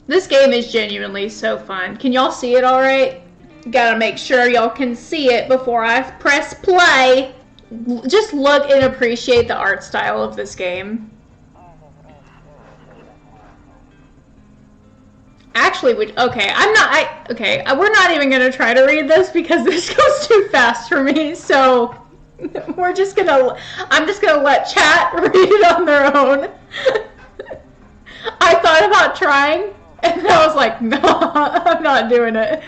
This game is genuinely so fun. Can y'all see it all right? Gotta make sure y'all can see it before I press play. Just look and appreciate the art style of this game. Actually, okay, we're not even gonna try to read this because this goes too fast for me, so I'm just gonna let chat read it on their own. I thought about trying, and I was like, no, I'm not doing it.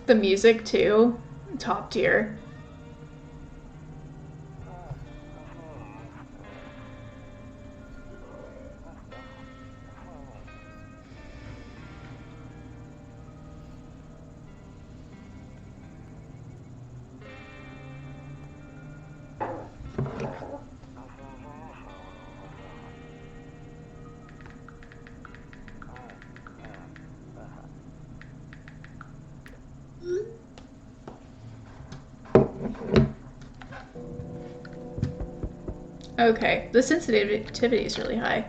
The music, too, top tier. Okay, the sensitivity is really high.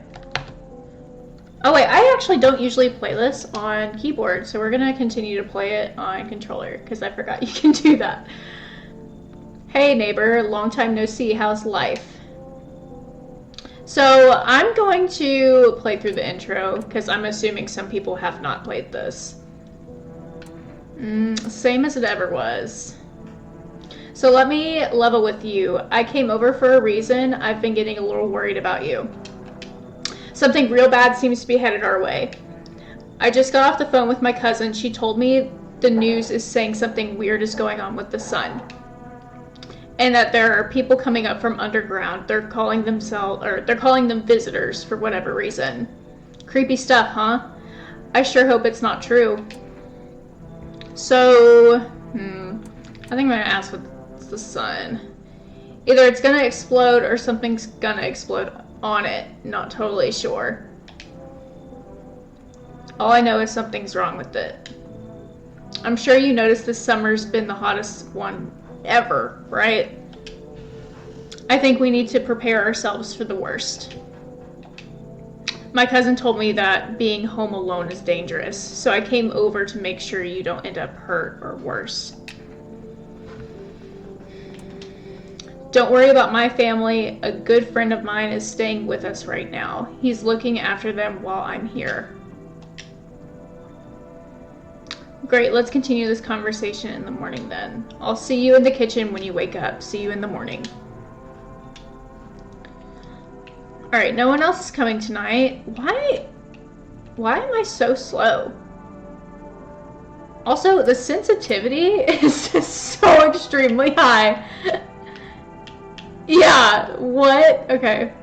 Oh wait, I actually don't usually play this on keyboard, so we're gonna continue to play it on controller, because I forgot you can do that. Hey neighbor, long time no see, how's life? So I'm going to play through the intro, because I'm assuming some people have not played this. Same as it ever was. So let me level with you. I came over for a reason. I've been getting a little worried about you. Something real bad seems to be headed our way. I just got off the phone with my cousin. She told me the news is saying something weird is going on with the sun. And that there are people coming up from underground. They're calling them visitors for whatever reason. Creepy stuff, huh? I sure hope it's not true. So, I think I'm gonna ask what's the sun. Either it's gonna explode or something's gonna explode on it. Not totally sure. All I know is something's wrong with it. I'm sure you noticed this summer's been the hottest one ever, right? I think we need to prepare ourselves for the worst. My cousin told me that being home alone is dangerous, so I came over to make sure you don't end up hurt or worse. Don't worry about my family. A good friend of mine is staying with us right now. He's looking after them while I'm here. Great, let's continue this conversation in the morning then. I'll see you in the kitchen when you wake up. See you in the morning. Alright, no one else is coming tonight. Why am I so slow? Also, the sensitivity is just so extremely high. Yeah, what? Okay.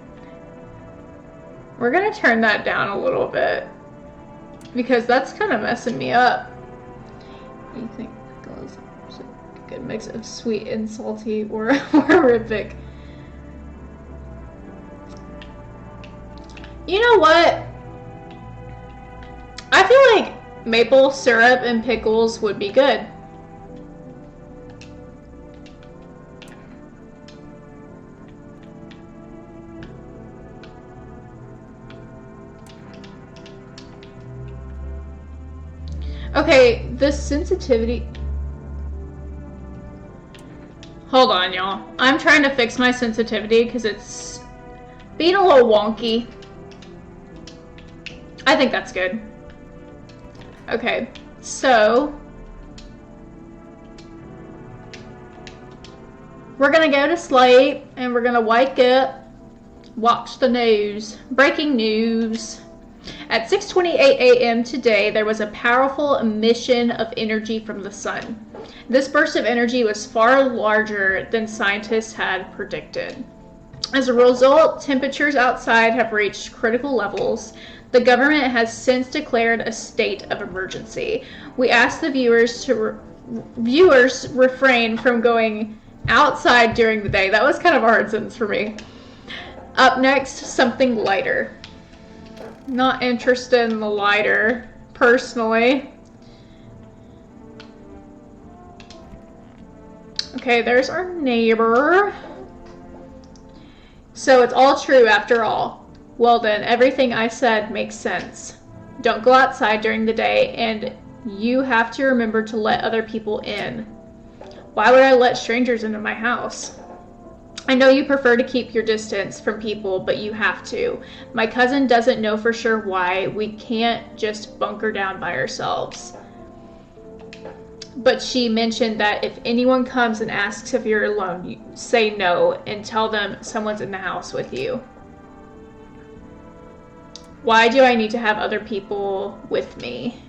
We're gonna turn that down a little bit, because that's kind of messing me up. You think pickles is a good mix of sweet and salty or horrific? You know what? I feel like maple syrup and pickles would be good. Okay, the sensitivity... Hold on, y'all. I'm trying to fix my sensitivity because it's being a little wonky. I think that's good. Okay, so... we're gonna go to sleep and we're gonna wake up, watch the news. Breaking news. At 6:28 a.m. today, there was a powerful emission of energy from the sun. This burst of energy was far larger than scientists had predicted. As a result, temperatures outside have reached critical levels. The government has since declared a state of emergency. We ask the viewers refrain from going outside during the day. That was kind of a hard sentence for me. Up next, something lighter. Not interested in the lighter, personally. Okay, there's our neighbor. So it's all true after all. Well then, everything I said makes sense. Don't go outside during the day, and you have to remember to let other people in. Why would I let strangers into my house? I know you prefer to keep your distance from people, but you have to. My cousin doesn't know for sure why. We can't just bunker down by ourselves. But she mentioned that if anyone comes and asks if you're alone, you say no and tell them someone's in the house with you. Why do I need to have other people with me?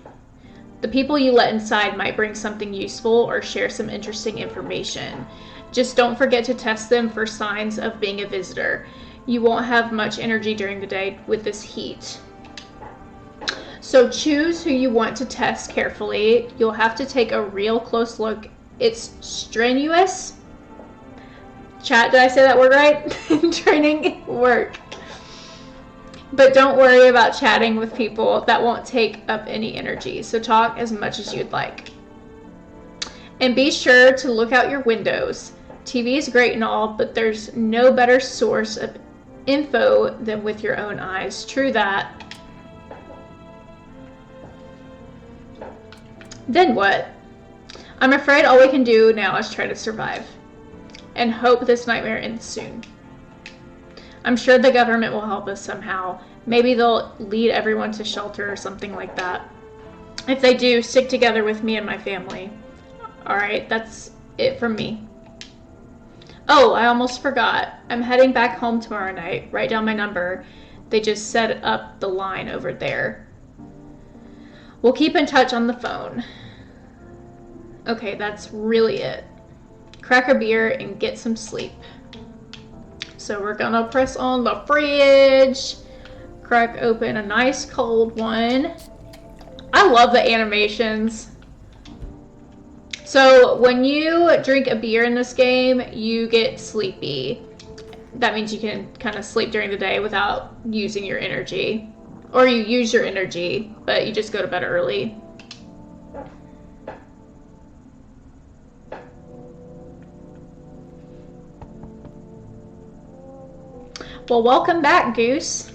The people you let inside might bring something useful or share some interesting information. Just don't forget to test them for signs of being a visitor. You won't have much energy during the day with this heat. So choose who you want to test carefully. You'll have to take a real close look. It's strenuous. Chat, did I say that word right? Training work. But don't worry about chatting with people. That won't take up any energy. So talk as much as you'd like. And be sure to look out your windows. TV is great and all, but there's no better source of info than with your own eyes. True that. Then what? I'm afraid all we can do now is try to survive. And hope this nightmare ends soon. I'm sure the government will help us somehow. Maybe they'll lead everyone to shelter or something like that. If they do, stick together with me and my family. Alright, that's it from me. Oh, I almost forgot. I'm heading back home tomorrow night. Write down my number. They just set up the line over there. We'll keep in touch on the phone. Okay, that's really it. Crack a beer and get some sleep. So we're gonna press on the fridge. Crack open a nice cold one. I love the animations. So when you drink a beer in this game, you get sleepy. That means you can kind of sleep during the day without using your energy. Or you use your energy, but you just go to bed early. Well, welcome back, Goose.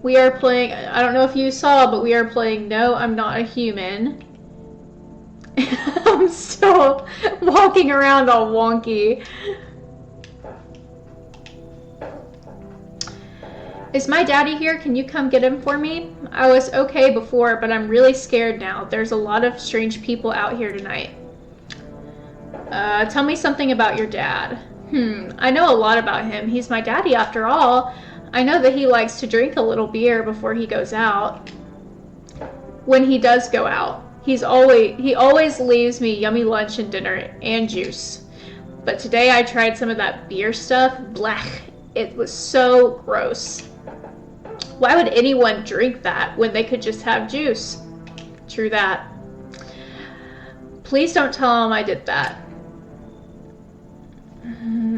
We are playing, I don't know if you saw, but we are playing No, I'm Not a Human. I'm still walking around all wonky. Is my daddy here? Can you come get him for me? I was okay before, but I'm really scared now. There's a lot of strange people out here tonight. Tell me something about your dad. I know a lot about him. He's my daddy after all. I know that he likes to drink a little beer before he goes out. When he does go out. He always leaves me yummy lunch and dinner and juice. But today I tried some of that beer stuff. Blech. It was so gross. Why would anyone drink that when they could just have juice? True that. Please don't tell him I did that.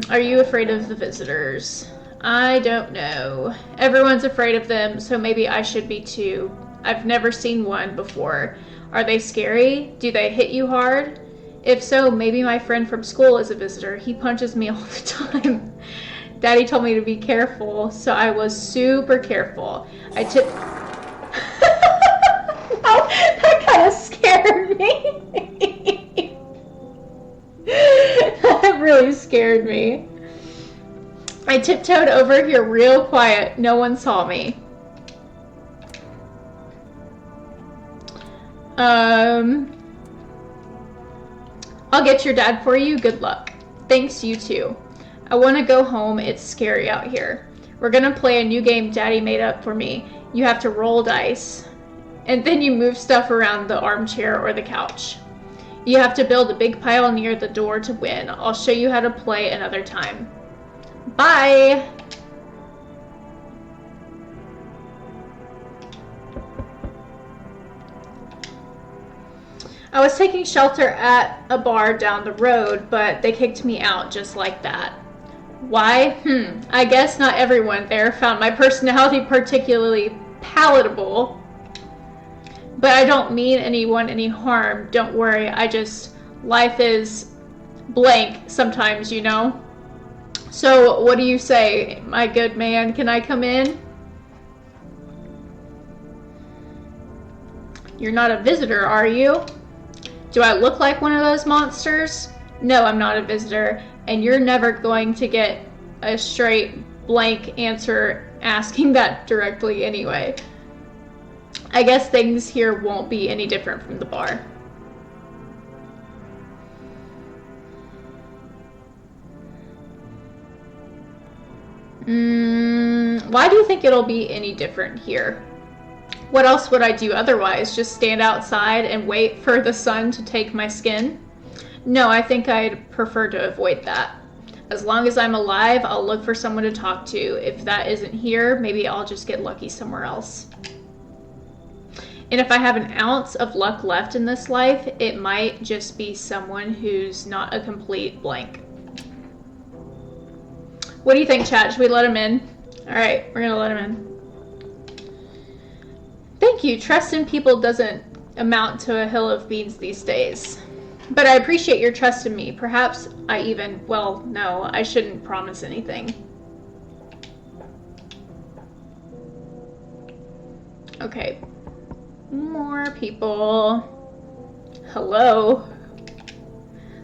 Are you afraid of the visitors? I don't know. Everyone's afraid of them, so maybe I should be too. I've never seen one before. Are they scary? Do they hit you hard? If so, maybe my friend from school is a visitor. He punches me all the time. Daddy told me to be careful, so I was super careful. Oh, that kind of scared me. That really scared me. I tiptoed over here real quiet. No one saw me. I'll get your dad for you. Good luck. Thanks, you too. I want to go home. It's scary out here. We're going to play a new game Daddy made up for me. You have to roll dice, and then you move stuff around the armchair or the couch. You have to build a big pile near the door to win. I'll show you how to play another time. Bye! I was taking shelter at a bar down the road, but they kicked me out just like that. Why? I guess not everyone there found my personality particularly palatable. But I don't mean anyone any harm. Don't worry, life is blank sometimes, you know? So, what do you say, my good man? Can I come in? You're not a visitor, are you? Do I look like one of those monsters? No, I'm not a visitor, and you're never going to get a straight blank answer asking that directly anyway. I guess things here won't be any different from the bar. Why do you think it'll be any different here? What else would I do otherwise? Just stand outside and wait for the sun to take my skin? No, I think I'd prefer to avoid that. As long as I'm alive, I'll look for someone to talk to. If that isn't here, maybe I'll just get lucky somewhere else. And if I have an ounce of luck left in this life, it might just be someone who's not a complete blank. What do you think, chat? Should we let him in? All right, we're gonna let him in. Thank you. Trust in people doesn't amount to a hill of beans these days. But I appreciate your trust in me. Perhaps I even, well, no, I shouldn't promise anything. Okay. More people. Hello.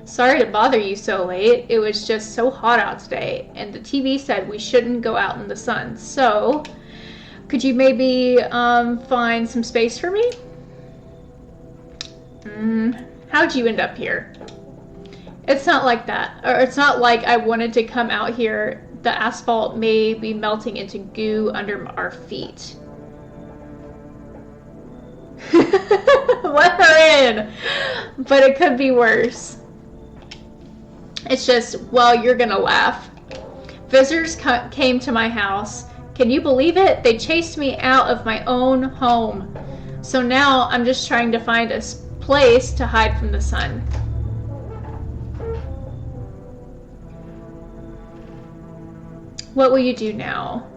Sorry to bother you so late. It was just so hot out today, and the TV said we shouldn't go out in the sun. So, could you maybe find some space for me? How'd you end up here? It's not like that. Or it's not like I wanted to come out here. The asphalt may be melting into goo under our feet. Let her in! But it could be worse. It's just, well, you're gonna laugh. Visitors came to my house. Can you believe it? They chased me out of my own home. So now I'm just trying to find a place to hide from the sun. What will you do now?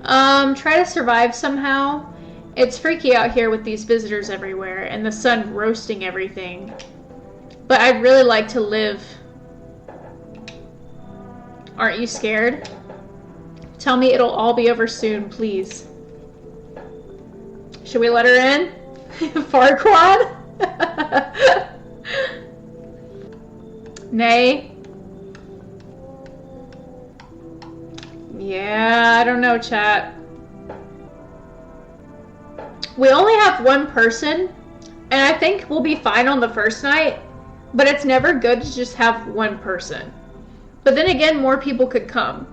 Try to survive somehow. It's freaky out here with these visitors everywhere and the sun roasting everything. But I'd really like to live. Aren't you scared? Tell me it'll all be over soon, please. Should we let her in? Farquaad? Nay? Yeah, I don't know, chat. We only have one person, and I think we'll be fine on the first night, but it's never good to just have one person. But then again, more people could come.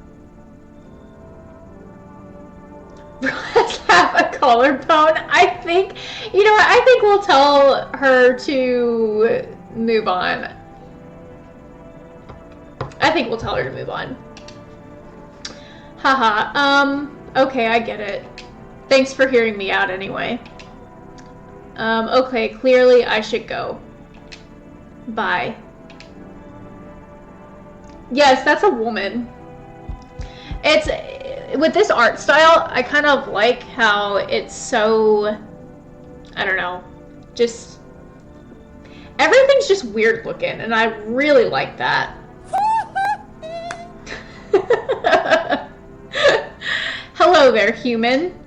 Let's have a collarbone. I think, you know what, I think we'll tell her to move on. I think we'll tell her to move on. Haha, okay, I get it. Thanks for hearing me out anyway. Okay, clearly I should go. Bye. Yes, that's a woman. It's, with this art style, I kind of like how it's so, I don't know, just, everything's just weird looking, and I really like that. Hello there, human.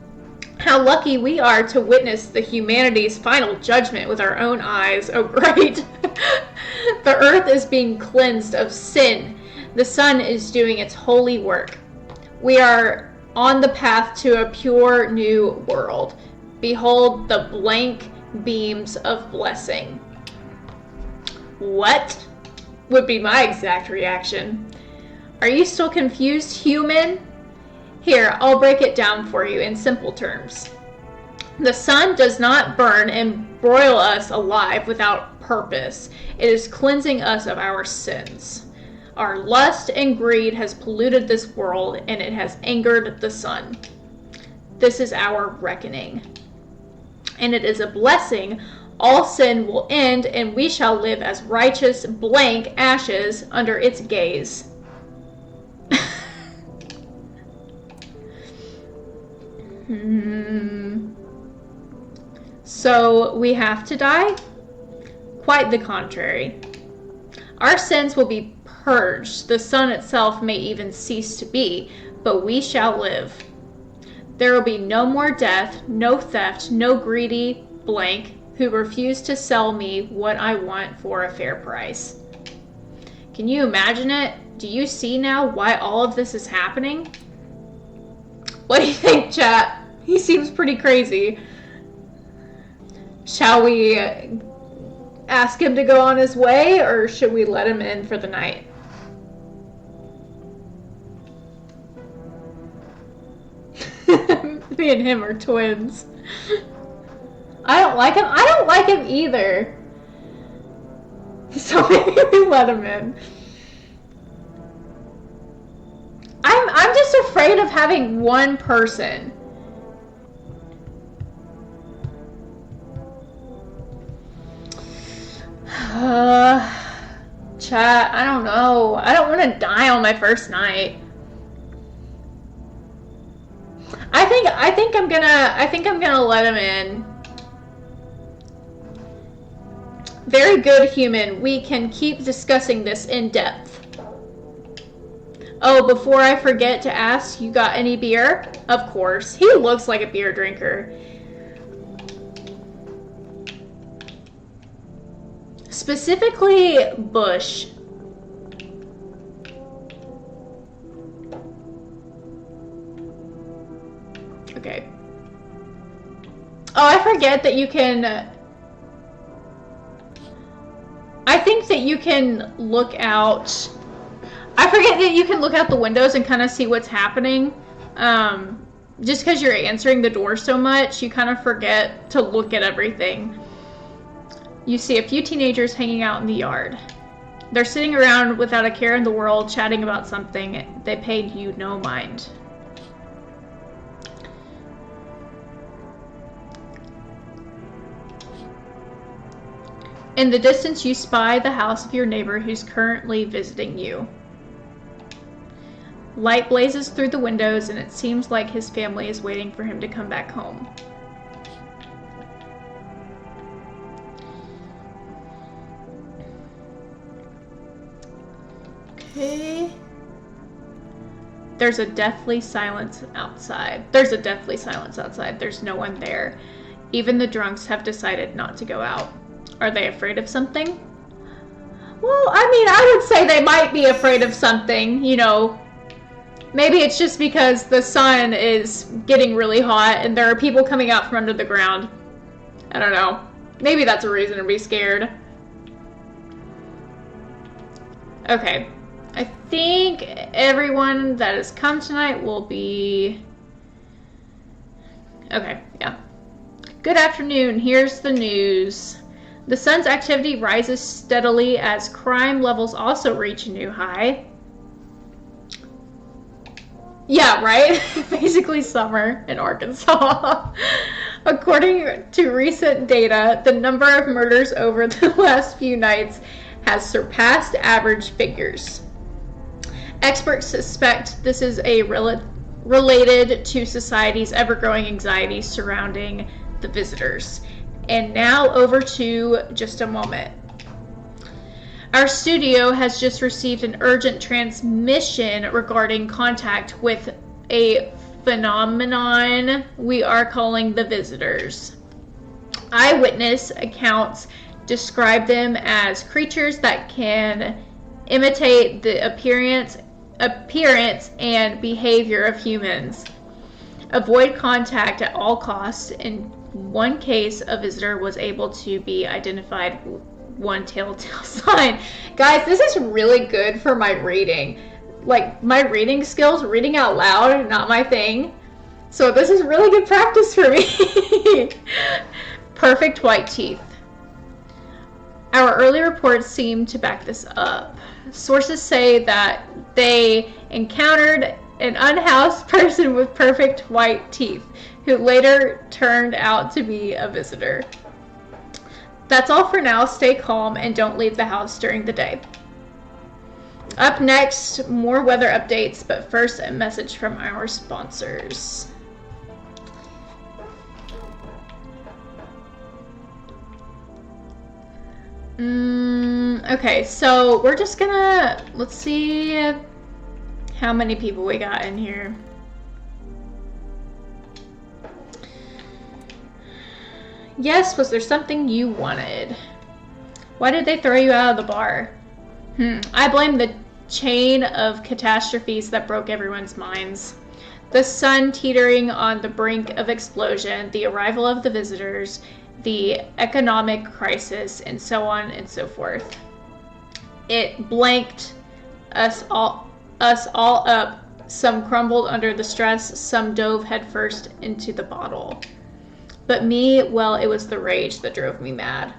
How lucky we are to witness the humanity's final judgment with our own eyes. Oh, great. The earth is being cleansed of sin. The sun is doing its holy work. We are on the path to a pure new world. Behold the blank beams of blessing. What would be my exact reaction? Are you still confused, human? Here, I'll break it down for you in simple terms. The sun does not burn and broil us alive without purpose. It is cleansing us of our sins. Our lust and greed has polluted this world, and it has angered the sun. This is our reckoning. And it is a blessing. All sin will end, and we shall live as righteous blank ashes under its gaze. So we have to die? Quite the contrary. Our sins will be purged. The sun itself may even cease to be, but we shall live. There will be no more death, no theft, no greedy blank who refuse to sell me what I want for a fair price. Can you imagine it? Do you see now why all of this is happening? What do you think, chat? He seems pretty crazy. Shall we ask him to go on his way, or should we let him in for the night? Me and him are twins. I don't like him. I don't like him either. So maybe we let him in. I'm just afraid of having one person. Chat, I don't know. I don't want to die on my first night. I think I'm gonna let him in. Very good, human. We can keep discussing this in depth. Oh, before I forget to ask, you got any beer? Of course. He looks like a beer drinker. Specifically, Bush. Okay. Oh, I forget that you can... I think that you can look out... I forget that you can look out the windows and kind of see what's happening. Just because you're answering the door so much, you kind of forget to look at everything. You see a few teenagers hanging out in the yard. They're sitting around without a care in the world, chatting about something. They paid you no mind. In the distance, you spy the house of your neighbor who's currently visiting you. Light blazes through the windows, and it seems like his family is waiting for him to come back home. Okay. There's a deathly silence outside. There's no one there. Even the drunks have decided not to go out. Are they afraid of something? Well, I mean, I would say they might be afraid of something, you know. Maybe it's just because the sun is getting really hot and there are people coming out from under the ground. I don't know. Maybe that's a reason to be scared. Okay. I think everyone that has come tonight will be... Okay, yeah. Good afternoon. Here's the news. The sun's activity rises steadily as crime levels also reach a new high. Yeah, right? Basically summer in Arkansas. According to recent data, the number of murders over the last few nights has surpassed average figures. Experts suspect this is related to society's ever-growing anxiety surrounding the visitors. And now over to just a moment. Our studio has just received an urgent transmission regarding contact with a phenomenon we are calling the visitors. Eyewitness accounts describe them as creatures that can imitate the appearance and behavior of humans. Avoid contact at all costs. In one case, a visitor was able to be identified one telltale sign. Guys, this is really good for my reading. Like, my reading skills, reading out loud, not my thing. So this is really good practice for me. Perfect white teeth. Our early reports seem to back this up. Sources say that they encountered an unhoused person with perfect white teeth, who later turned out to be a visitor. That's all for now. Stay calm and don't leave the house during the day. Up next, more weather updates, but first a message from our sponsors. Okay, so we're just gonna, let's see how many people we got in here. Yes, was there something you wanted? Why did they throw you out of the bar? I blame the chain of catastrophes that broke everyone's minds. The sun teetering on the brink of explosion, the arrival of the visitors, the economic crisis, and so on and so forth. It blanked us all up. Some crumbled under the stress, some dove headfirst into the bottle. But me, well, it was the rage that drove me mad.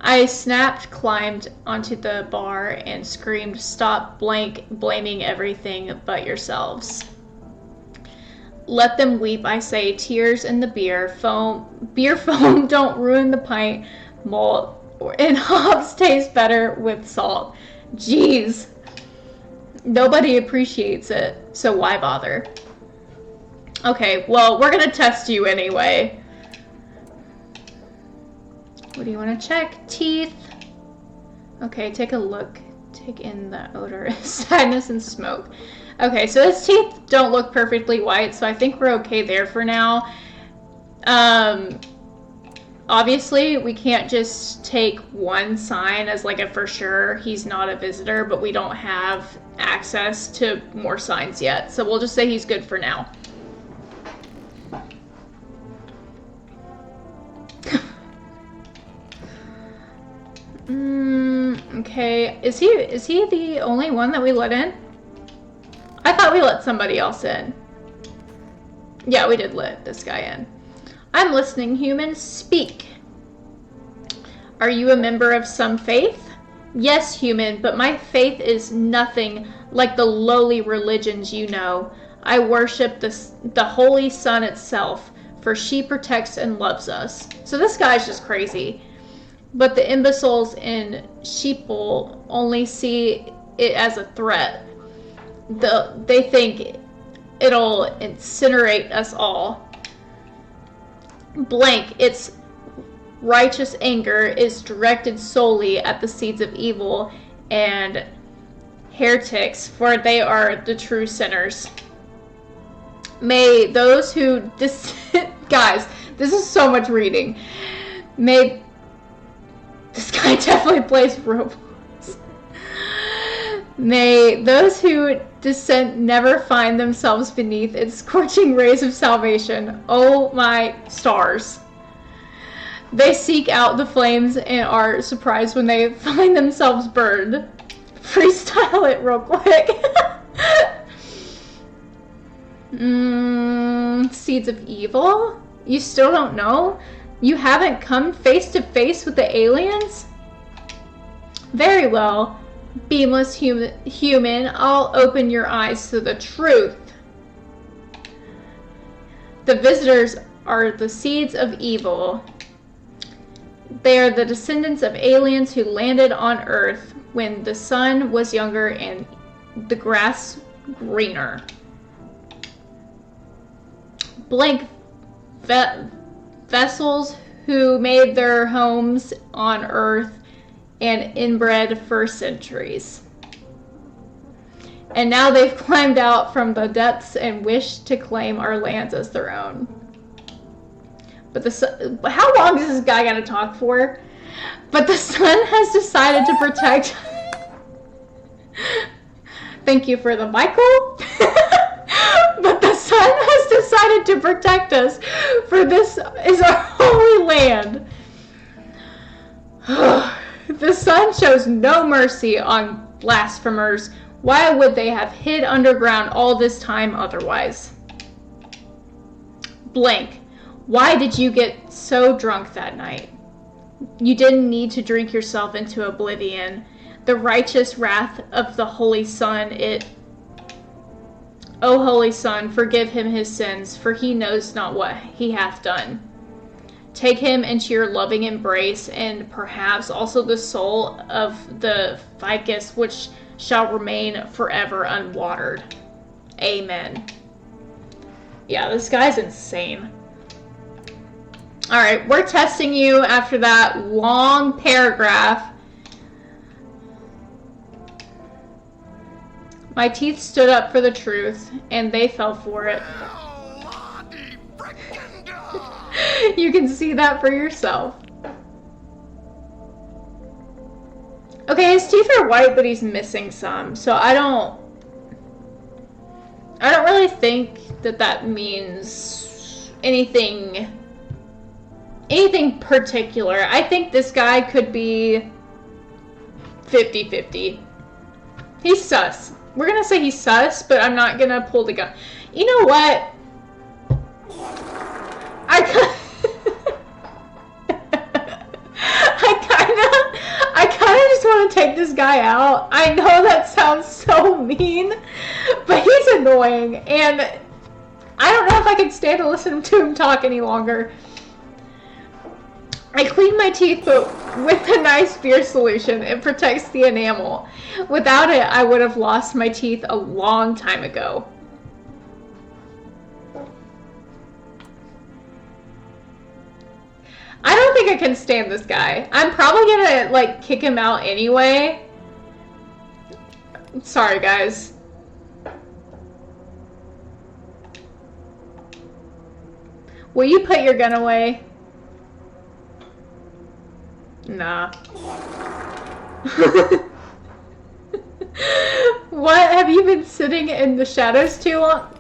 I snapped, climbed onto the bar, and screamed, "Stop blaming everything but yourselves. Let them weep, I say, tears in the beer foam don't ruin the pint, malt, and hops taste better with salt. Jeez. Nobody appreciates it, so why bother?" Okay, well, we're gonna test you anyway. What do you want to check? Teeth. Okay, take a look. Take in the odor of sadness and smoke. Okay, so his teeth don't look perfectly white, so I think we're okay there for now. Obviously, we can't just take one sign as like a for sure he's not a visitor, but we don't have access to more signs yet, so we'll just say he's good for now. Okay, is he the only one that we let in? I thought we let somebody else in. Yeah, we did let this guy in. I'm listening, human. Speak. Are you a member of some faith? Yes, human, but my faith is nothing like the lowly religions you know. I worship the Holy Sun itself, for she protects and loves us. So this guy's just crazy. But the imbeciles in sheeple only see it as a threat. They think it'll incinerate us all. Blank, its righteous anger is directed solely at the seeds of evil and heretics, for they are the true sinners. May those who guys, this is so much reading. This guy definitely plays Roblox. May those who dissent never find themselves beneath its scorching rays of salvation. Oh my stars. They seek out the flames and are surprised when they find themselves burned. Freestyle it real quick. Seeds of evil? You still don't know? You haven't come face to face with the aliens? Very well. Beamless human, I'll open your eyes to the truth. The visitors are the seeds of evil. They are the descendants of aliens who landed on Earth when the sun was younger and the grass greener. Blank vessels who made their homes on Earth and inbred for centuries. And now they've climbed out from the depths and wish to claim our lands as their own. But how long is this guy got to talk for? But the sun has decided to protect... Thank you for the Michael. But the sun has decided to protect us, for this is our holy land. The sun shows no mercy on blasphemers. Why would they have hid underground all this time otherwise? Blank. Why did you get so drunk that night? You didn't need to drink yourself into oblivion. The righteous wrath of the Holy Sun, O Holy Son, forgive him his sins, for he knows not what he hath done. Take him into your loving embrace, and perhaps also the soul of the ficus, which shall remain forever unwatered. Amen. Yeah, this guy's insane. All right, we're testing you after that long paragraph. My teeth stood up for the truth, and they fell for it. You can see that for yourself. Okay, his teeth are white, but he's missing some, so I don't really think that means anything particular. I think this guy could be 50-50. He's sus. We're gonna say he's sus, but I'm not gonna pull the gun. You know what? I kind of just want to take this guy out. I know that sounds so mean, but he's annoying, and I don't know if I can stand to listen to him talk any longer. I clean my teeth, but with a nice beer solution, it protects the enamel. Without it, I would have lost my teeth a long time ago. I don't think I can stand this guy. I'm probably gonna, like, kick him out anyway. Sorry, guys. Will you put your gun away? Nah. What? Have you been sitting in the shadows too long?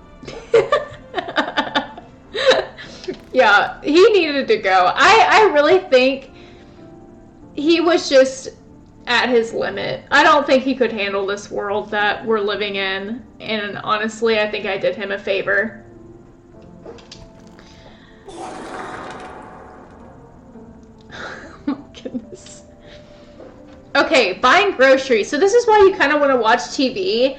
Yeah, he needed to go. I really think he was just at his limit. I don't think he could handle this world that we're living in. And honestly, I think I did him a favor. Oh my goodness. Okay, buying groceries. So this is why you kind of want to watch TV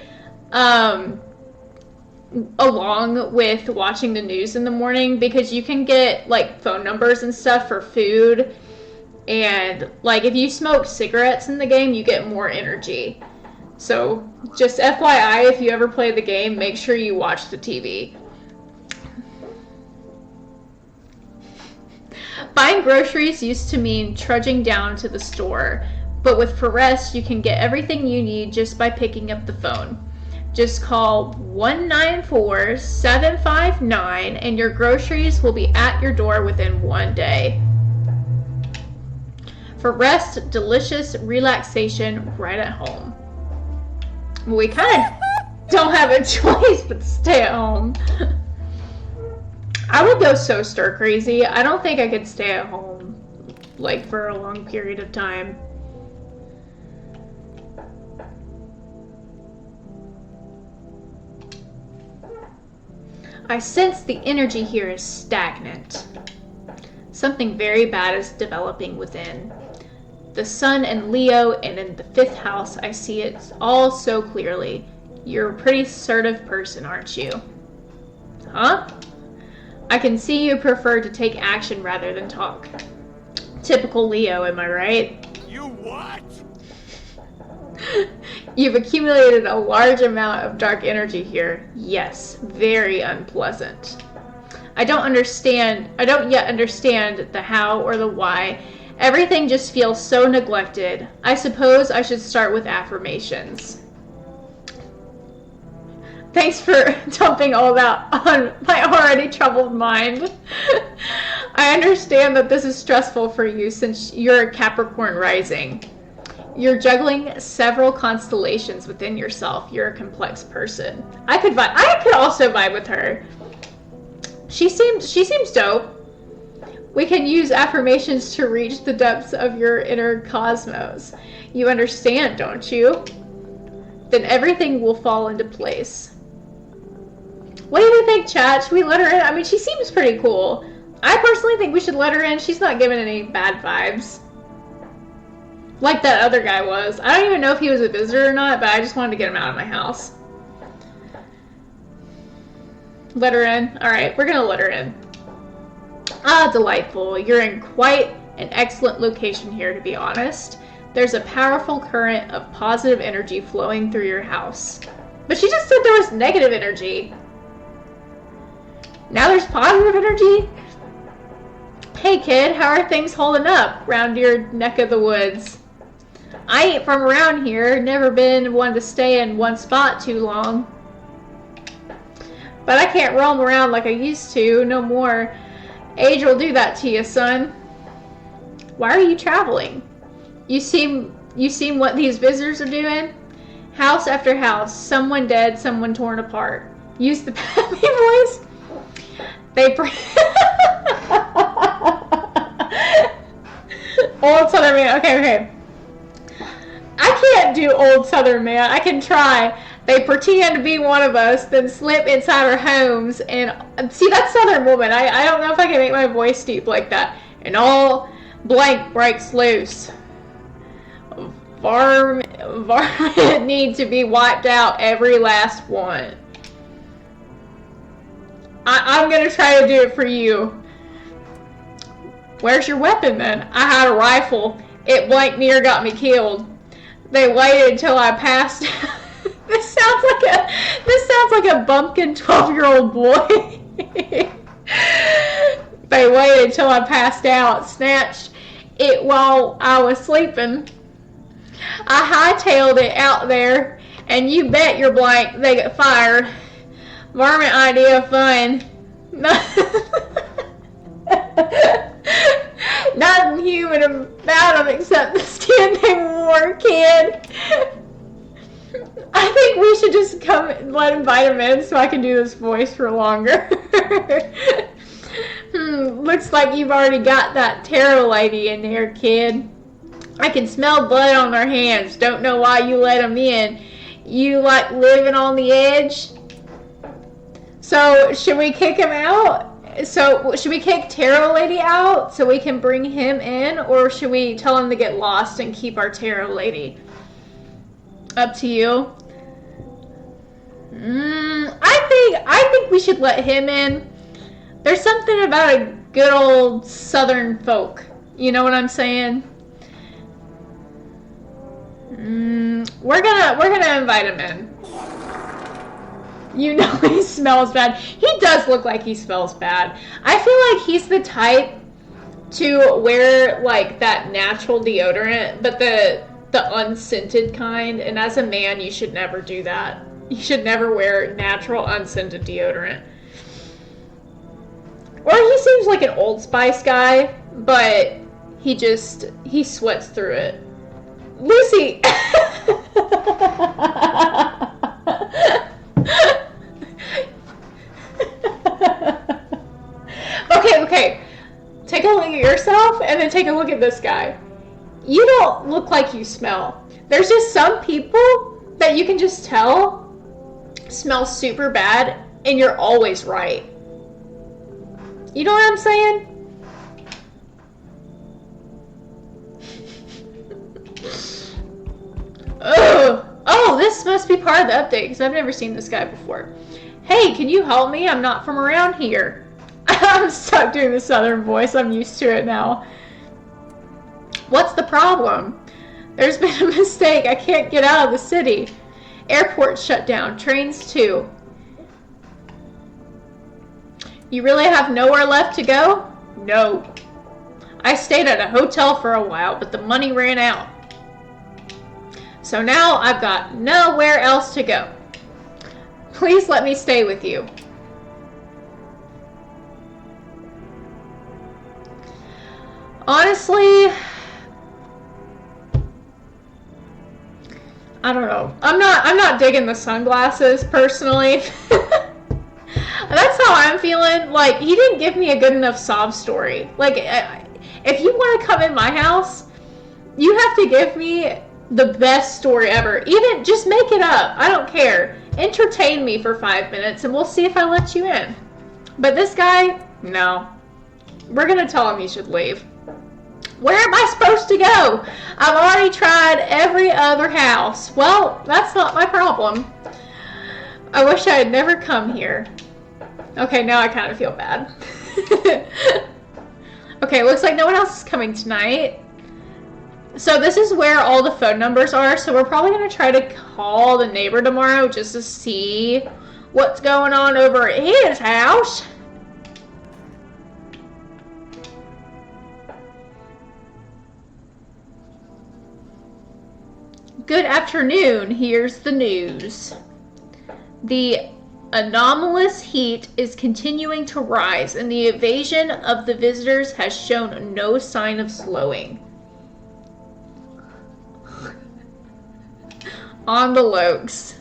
along with watching the news in the morning, because you can get like phone numbers and stuff for food, and like if you smoke cigarettes in the game, you get more energy. So just FYI, if you ever play the game, make sure you watch the TV. Buying groceries used to mean trudging down to the store, but with Forest, you can get everything you need just by picking up the phone. Just call 194-759 and your groceries will be at your door within one day. For rest, delicious relaxation right at home. We kind of don't have a choice but to stay at home. I would go so stir crazy. I don't think I could stay at home like for a long period of time. I sense the energy here is stagnant. Something very bad is developing within. The sun and Leo, and in the 5th house, I see it all so clearly. You're a pretty assertive person, aren't you? Huh? I can see you prefer to take action rather than talk. Typical Leo, am I right? You what? You've accumulated a large amount of dark energy here. Yes, very unpleasant. I don't yet understand the how or the why. Everything just feels so neglected. I suppose I should start with affirmations. Thanks for dumping all that on my already troubled mind. I understand that this is stressful for you since you're a Capricorn rising. You're juggling several constellations within yourself. You're a complex person. I could also vibe with her. She seems dope. We can use affirmations to reach the depths of your inner cosmos. You understand, don't you? Then everything will fall into place. What do you think, chat? Should we let her in? I mean, she seems pretty cool. I personally think we should let her in. She's not giving any bad vibes. Like that other guy was. I don't even know if he was a visitor or not, but I just wanted to get him out of my house. Let her in? Alright, we're gonna let her in. Ah, delightful. You're in quite an excellent location here, to be honest. There's a powerful current of positive energy flowing through your house. But she just said there was negative energy. Now there's positive energy? Hey kid, how are things holding up around your neck of the woods? I ain't from around here, never been one to stay in one spot too long. But I can't roam around like I used to, no more. Age will do that to you, son. Why are you traveling? You seen what these visitors are doing? House after house, someone dead, someone torn apart. Use the Pappy voice. They Old Southern man. Okay. I can't do Old Southern man. I can try. They pretend to be one of us, then slip inside our homes and see, that's Southern woman. I don't know if I can make my voice deep like that. And all blank breaks loose. Varmint need to be wiped out, every last one. I'm gonna try to do it for you. Where's your weapon then? I had a rifle. It blank near got me killed. They waited until I passed. This sounds like a bumpkin 12-year-old boy. They waited until I passed out, snatched it while I was sleeping. I hightailed it out there, and you bet your blank they got fired. Varmint idea fun. Nothing human about them except the skin they wore, kid. I think we should just come and invite him in so I can do this voice for longer. Looks like you've already got that tarot lady in here, kid. I can smell blood on their hands. Don't know why you let them in. You like living on the edge? So, should we kick him out? So, should we kick Tarot Lady out so we can bring him in? Or should we tell him to get lost and keep our Tarot Lady? Up to you. I think we should let him in. There's something about a good old Southern folk. You know what I'm saying? We're gonna invite him in. You know he smells bad. He does look like he smells bad. I feel like he's the type to wear like that natural deodorant, but the unscented kind. And as a man, you should never do that. You should never wear natural unscented deodorant. Or he seems like an Old Spice guy, but he sweats through it. Lucy! Okay. Take a look at yourself and then take a look at this guy. You don't look like you smell. There's just some people that you can just tell smell super bad and you're always right. You know what I'm saying? Oh, this must be part of the update because I've never seen this guy before. Hey, can you help me? I'm not from around here. I'm stuck doing the Southern voice. I'm used to it now. What's the problem? There's been a mistake. I can't get out of the city. Airport's shut down. Trains too. You really have nowhere left to go? No. I stayed at a hotel for a while, but the money ran out. So now I've got nowhere else to go. Please let me stay with you. Honestly, I don't know. I'm not digging the sunglasses personally. That's how I'm feeling. Like, he didn't give me a good enough sob story. Like, if you want to come in my house, you have to give me the best story ever. Even just make it up. I don't care. Entertain me for 5 minutes and we'll see if I let you in. But this guy, no. We're gonna tell him he should leave. Where am I supposed to go? I've already tried every other house. Well, that's not my problem. I wish I had never come here. Okay, now I kind of feel bad. Okay, looks like no one else is coming tonight. So this is where all the phone numbers are, so we're probably going to try to call the neighbor tomorrow just to see what's going on over at his house. Good afternoon. Here's the news. The anomalous heat is continuing to rise, and the invasion of the visitors has shown no sign of slowing. On the Lokes.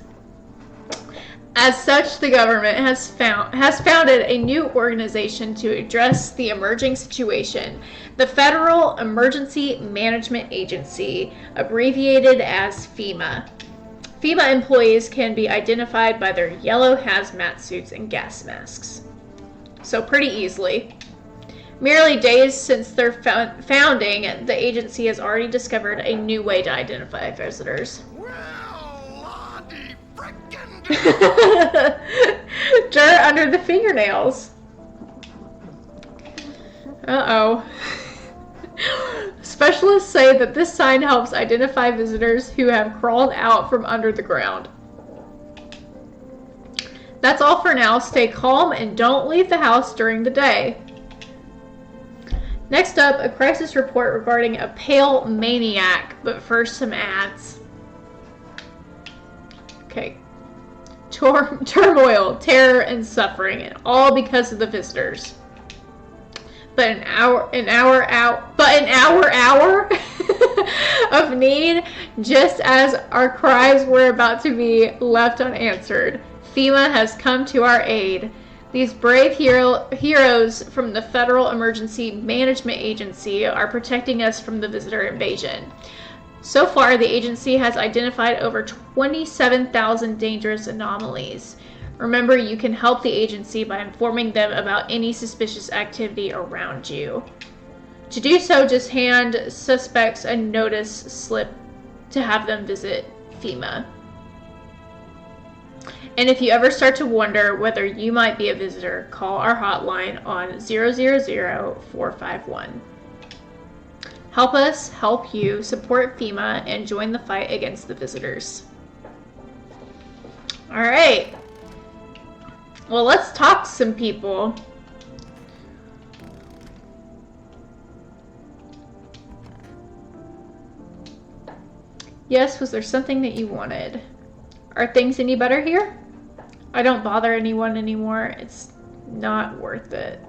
As such, the government has founded a new organization to address the emerging situation, the Federal Emergency Management Agency, abbreviated as FEMA. FEMA employees can be identified by their yellow hazmat suits and gas masks. So pretty easily. Merely days since their founding, the agency has already discovered a new way to identify visitors. Dirt under the fingernails. Uh-oh. Specialists say that this sign helps identify visitors who have crawled out from under the ground. That's all for now. Stay calm and don't leave the house during the day. Next up, a crisis report regarding a pale maniac, but first some ads. Okay. Turmoil, terror, and suffering, and all because of the visitors. But an hour of need, just as our cries were about to be left unanswered. FEMA has come to our aid. These brave heroes from the Federal Emergency Management Agency are protecting us from the visitor invasion. So far, the agency has identified over 27,000 dangerous anomalies. Remember, you can help the agency by informing them about any suspicious activity around you. To do so, just hand suspects a notice slip to have them visit FEMA. And if you ever start to wonder whether you might be a visitor, call our hotline on 000-451. Help us help you support FEMA and join the fight against the visitors. All right. Well, let's talk to some people. Yes, was there something that you wanted? Are things any better here? I don't bother anyone anymore. It's not worth it.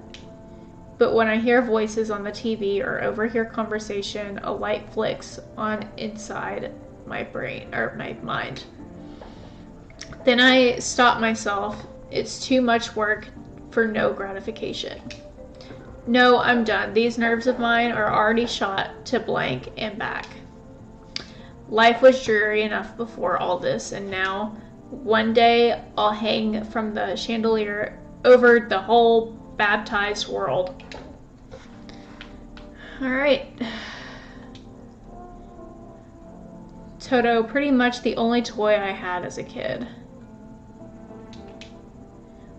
But when I hear voices on the TV or overhear conversation, a light flicks on inside my brain or my mind. Then I stop myself. It's too much work for no gratification. No, I'm done. These nerves of mine are already shot to blank and back. Life was dreary enough before all this, and now one day I'll hang from the chandelier over the whole baptized world. All right. Toto, pretty much the only toy I had as a kid.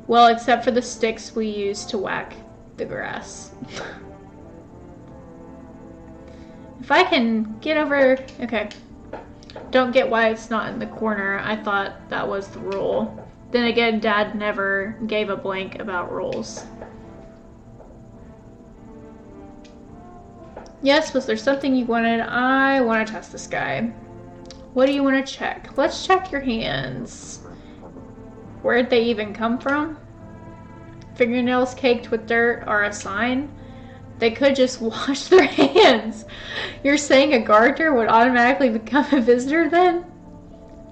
Well, except for the sticks we used to whack the grass. If I can get over... Okay. Don't get why it's not in the corner. I thought that was the rule. Then again, Dad never gave a blank about rules. Yes, was there something you wanted? I want to test this guy. What do you want to check? Let's check your hands. Where'd they even come from? Fingernails caked with dirt are a sign? They could just wash their hands. You're saying a gardener would automatically become a visitor then?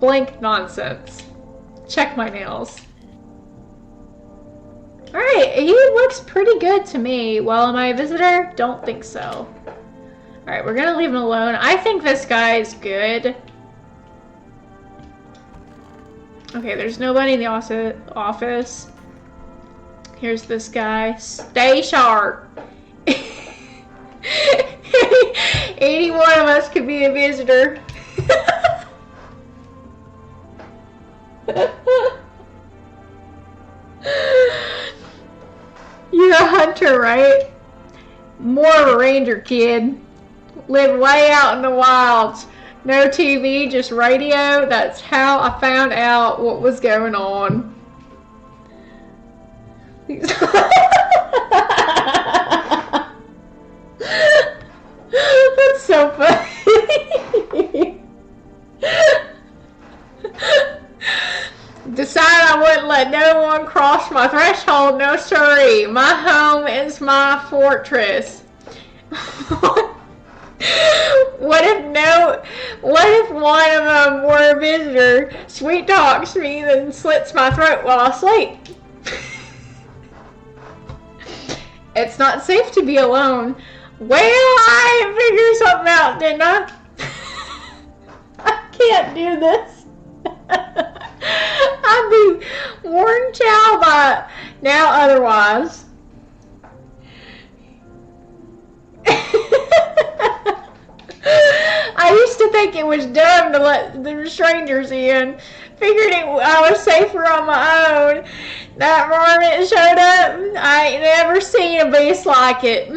Blank nonsense. Check my nails. Alright, he looks pretty good to me. Well, am I a visitor? Don't think so. Alright, we're gonna leave him alone. I think this guy is good. Okay, there's nobody in the office. Here's this guy. Stay sharp. 81 of us could be a visitor. You're a hunter, right? More of a ranger, kid. Live way out in the wilds. No TV, just radio. That's how I found out what was going on. That's so funny. I wouldn't let no one cross my threshold, no siree. My home is my fortress. What if one of them were a visitor, sweet talks me, then slits my throat while I sleep? It's not safe to be alone. Well, I figured something out, didn't I? I can't do this. I'd be worn chow by now otherwise. I used to think it was dumb to let the strangers in. Figured I was safer on my own. That varmint showed up. I ain't never seen a beast like it.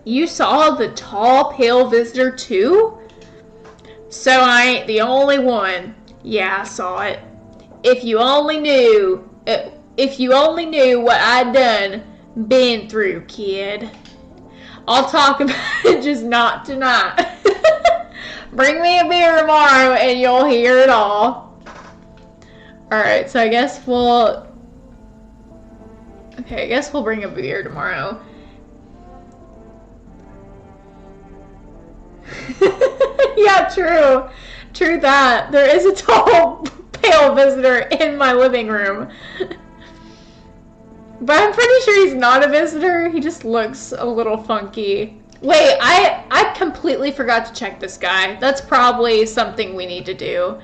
You saw the tall, pale visitor too? So I ain't the only one. Yeah, I saw it. If you only knew what I'd been through, kid. I'll talk about it, just not tonight. Bring me a beer tomorrow and you'll hear it all. Alright, so I guess we'll bring a beer tomorrow. Yeah, true. True that. There is a tall, pale visitor in my living room. But I'm pretty sure he's not a visitor. He just looks a little funky. Wait, I completely forgot to check this guy. That's probably something we need to do.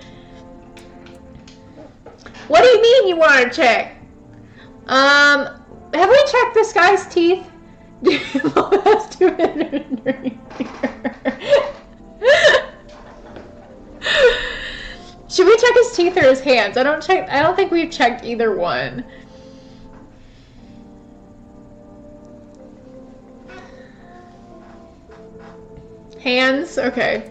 What do you mean you want to check? Have we checked this guy's teeth? That's too many. Should we check his teeth or his hands? I don't think we've checked either one. Hands? Okay.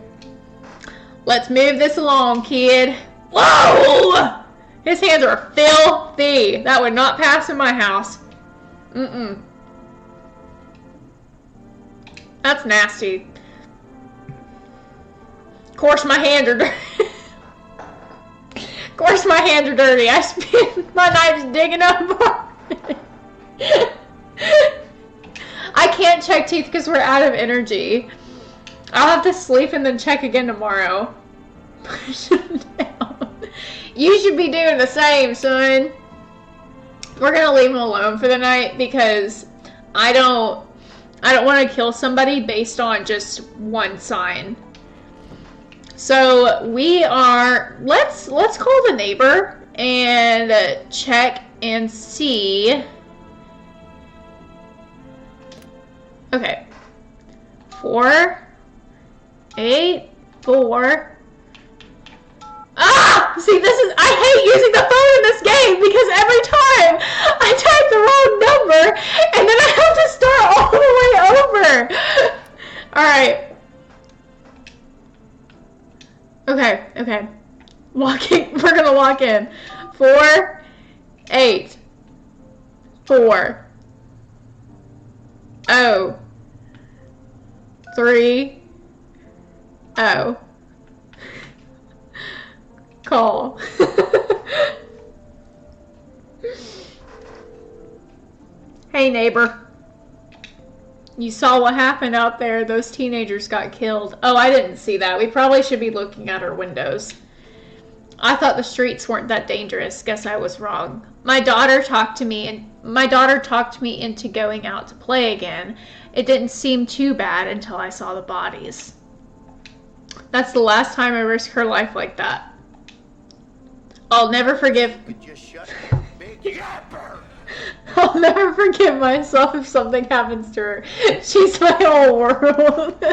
Let's move this along, kid. Whoa! His hands are filthy. That would not pass in my house. Mm-mm. That's nasty. Of course my hands are dirty. Of course my hands are dirty. I spent my nights digging up. I can't check teeth because we're out of energy. I'll have to sleep and then check again tomorrow. Push him down. You should be doing the same, son. We're gonna leave him alone for the night because I don't want to kill somebody based on just one sign. So let's call the neighbor and check and see. Okay. 4, 8, 4. Ah! See, I hate using the phone in this game because every time I type the wrong number and then I have to start all the way over. Alright. Okay. We're gonna walk in. 4, 8, 4, 0, 3, 0. Call. Hey neighbor. You saw what happened out there. Those teenagers got killed. Oh, I didn't see that. We probably should be looking at our windows. I thought the streets weren't that dangerous. Guess I was wrong. My daughter talked me into going out to play again. It didn't seem too bad until I saw the bodies. That's the last time I risked her life like that. I'll never forgive. I'll never forgive myself if something happens to her. She's my whole world.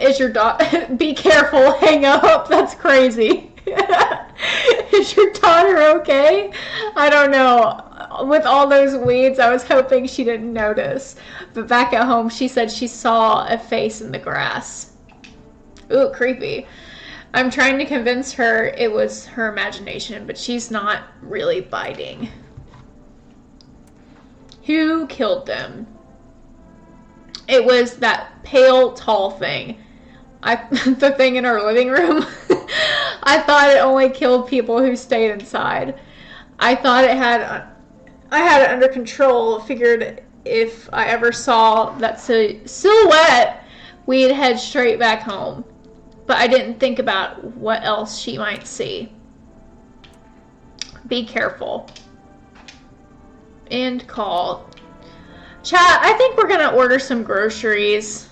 Is your daughter? Be careful. Hang up. That's crazy. Is your daughter okay? I don't know. With all those weeds, I was hoping she didn't notice. But back at home, she said she saw a face in the grass. Ooh, creepy. I'm trying to convince her it was her imagination, but she's not really biting. Who killed them? It was that pale, tall thing. The thing in our living room. I thought it only killed people who stayed inside. I thought I had it under control. Figured if I ever saw that silhouette, we'd head straight back home. But I didn't think about what else she might see. Be careful. End call. Chat, I think we're gonna order some groceries.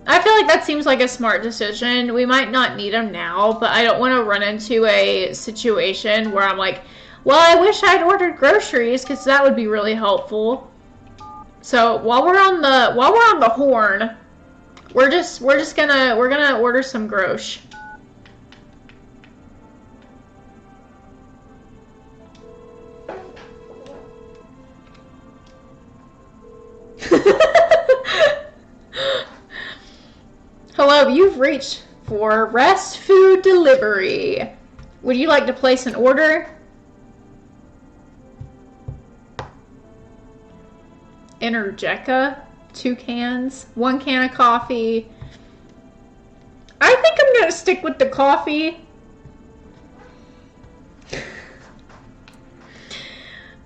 I feel like that seems like a smart decision. We might not need them now, but I don't want to run into a situation where I'm like, well, I wish I'd ordered groceries because that would be really helpful. So while we're on the horn, we're gonna order some grosh. Hello, you've reached for Rest Food Delivery. Would you like to place an order? Energeca, 2 cans, 1 can of coffee. I think I'm gonna stick with the coffee.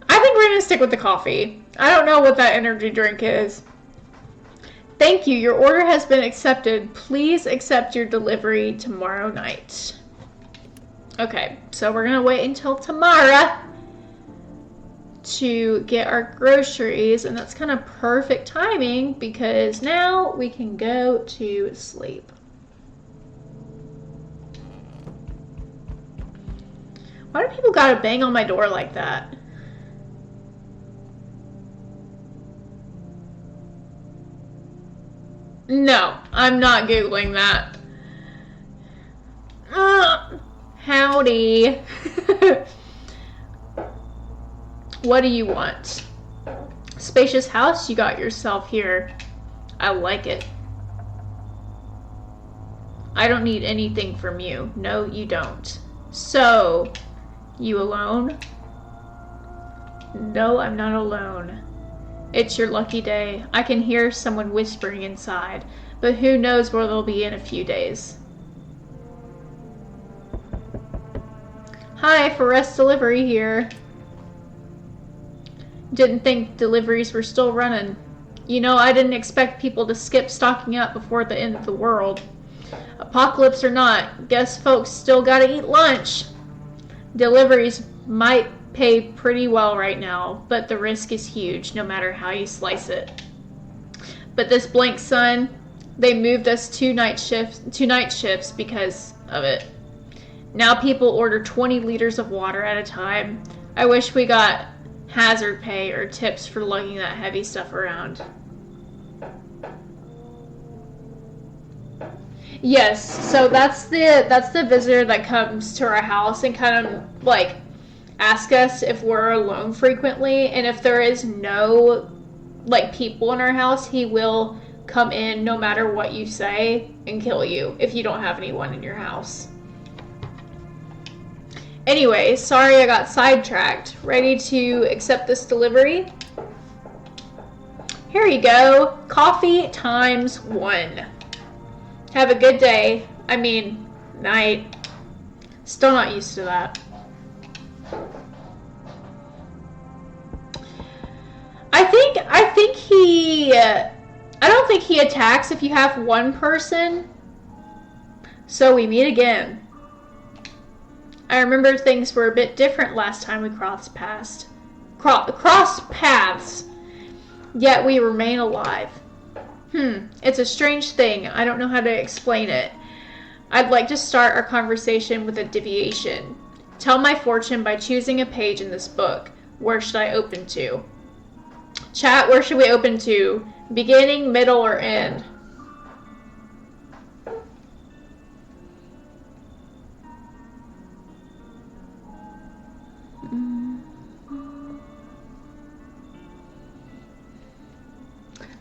I think we're gonna stick with the coffee. I don't know what that energy drink is. Thank you. Your order has been accepted. Please accept your delivery tomorrow night. Okay, so we're gonna wait until tomorrow to get our groceries, and that's kind of perfect timing because now we can go to sleep. Why do people gotta bang on my door like that? No, I'm not Googling that. Howdy. What do you want? Spacious house you got yourself here. I like it. I don't need anything from you. No, you don't. So, you alone? No, I'm not alone. It's your lucky day. I can hear someone whispering inside, but who knows where they'll be in a few days. Hi, for Rest Delivery here. Didn't think deliveries were still running. You know, I didn't expect people to skip stocking up before the end of the world. Apocalypse or not, guess folks still gotta eat lunch. Deliveries might pay pretty well right now, but the risk is huge no matter how you slice it. But this blank sun, they moved us 2 night shifts because of it. Now people order 20 liters of water at a time. I wish we got hazard pay or tips for lugging that heavy stuff around. Yes, so that's the visitor that comes to our house and kind of like ask us if we're alone frequently, and if there is no like people in our house, he will come in no matter what you say and kill you if you don't have anyone in your house. Anyway, sorry I got sidetracked. Ready to accept this delivery? Here you go. Coffee times 1. Have a good day. I mean, night. Still not used to that. I don't think he attacks if you have 1 person. So we meet again. I remember things were a bit different last time we crossed paths. Yet we remain alive. It's a strange thing. I don't know how to explain it. I'd like to start our conversation with a deviation. Tell my fortune by choosing a page in this book. Where should I open to? Chat, where should we open to? Beginning, middle, or end?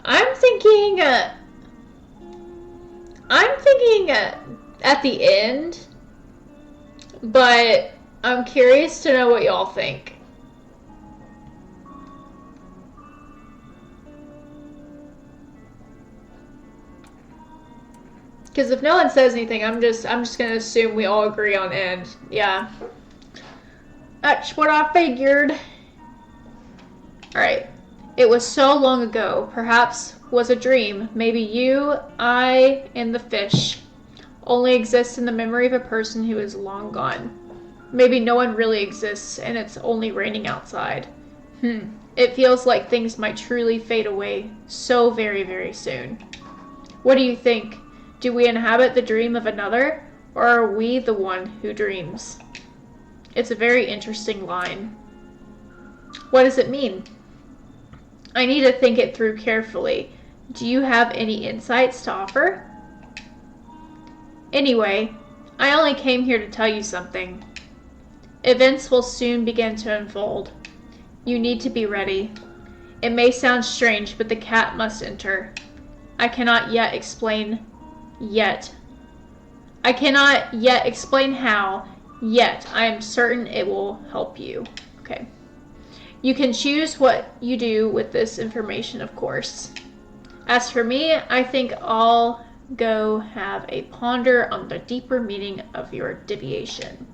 I'm thinking at the end, but I'm curious to know what y'all think. Because if no one says anything, I'm just gonna assume we all agree on end. Yeah. That's what I figured. Alright. It was so long ago. Perhaps was a dream. Maybe you, I, and the fish only exist in the memory of a person who is long gone. Maybe no one really exists and it's only raining outside. It feels like things might truly fade away so very, very soon. What do you think? Do we inhabit the dream of another, or are we the one who dreams? It's a very interesting line. What does it mean? I need to think it through carefully. Do you have any insights to offer? Anyway, I only came here to tell you something. Events will soon begin to unfold. You need to be ready. It may sound strange, but the cat must enter. I cannot yet explain how, yet I am certain it will help you. Okay. You can choose what you do with this information, of course. As for me, I think I'll go have a ponder on the deeper meaning of your deviation.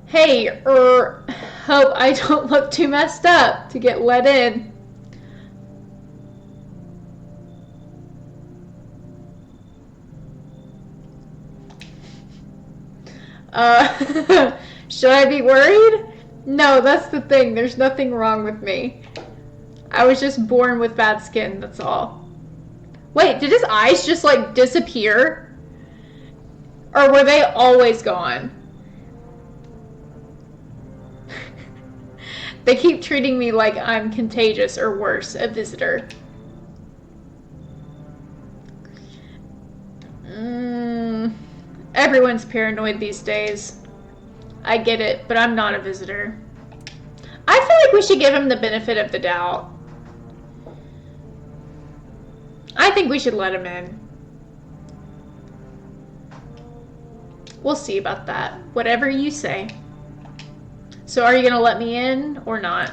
Hey, hope I don't look too messed up to get let in. Should I be worried? No, that's the thing. There's nothing wrong with me. I was just born with bad skin, that's all. Wait, did his eyes just like disappear? Or were they always gone? They keep treating me like I'm contagious or worse, a visitor. Everyone's paranoid these days. I get it, but I'm not a visitor. I feel like we should give him the benefit of the doubt. I think we should let him in. We'll see about that. Whatever you say. So are you going to let me in or not?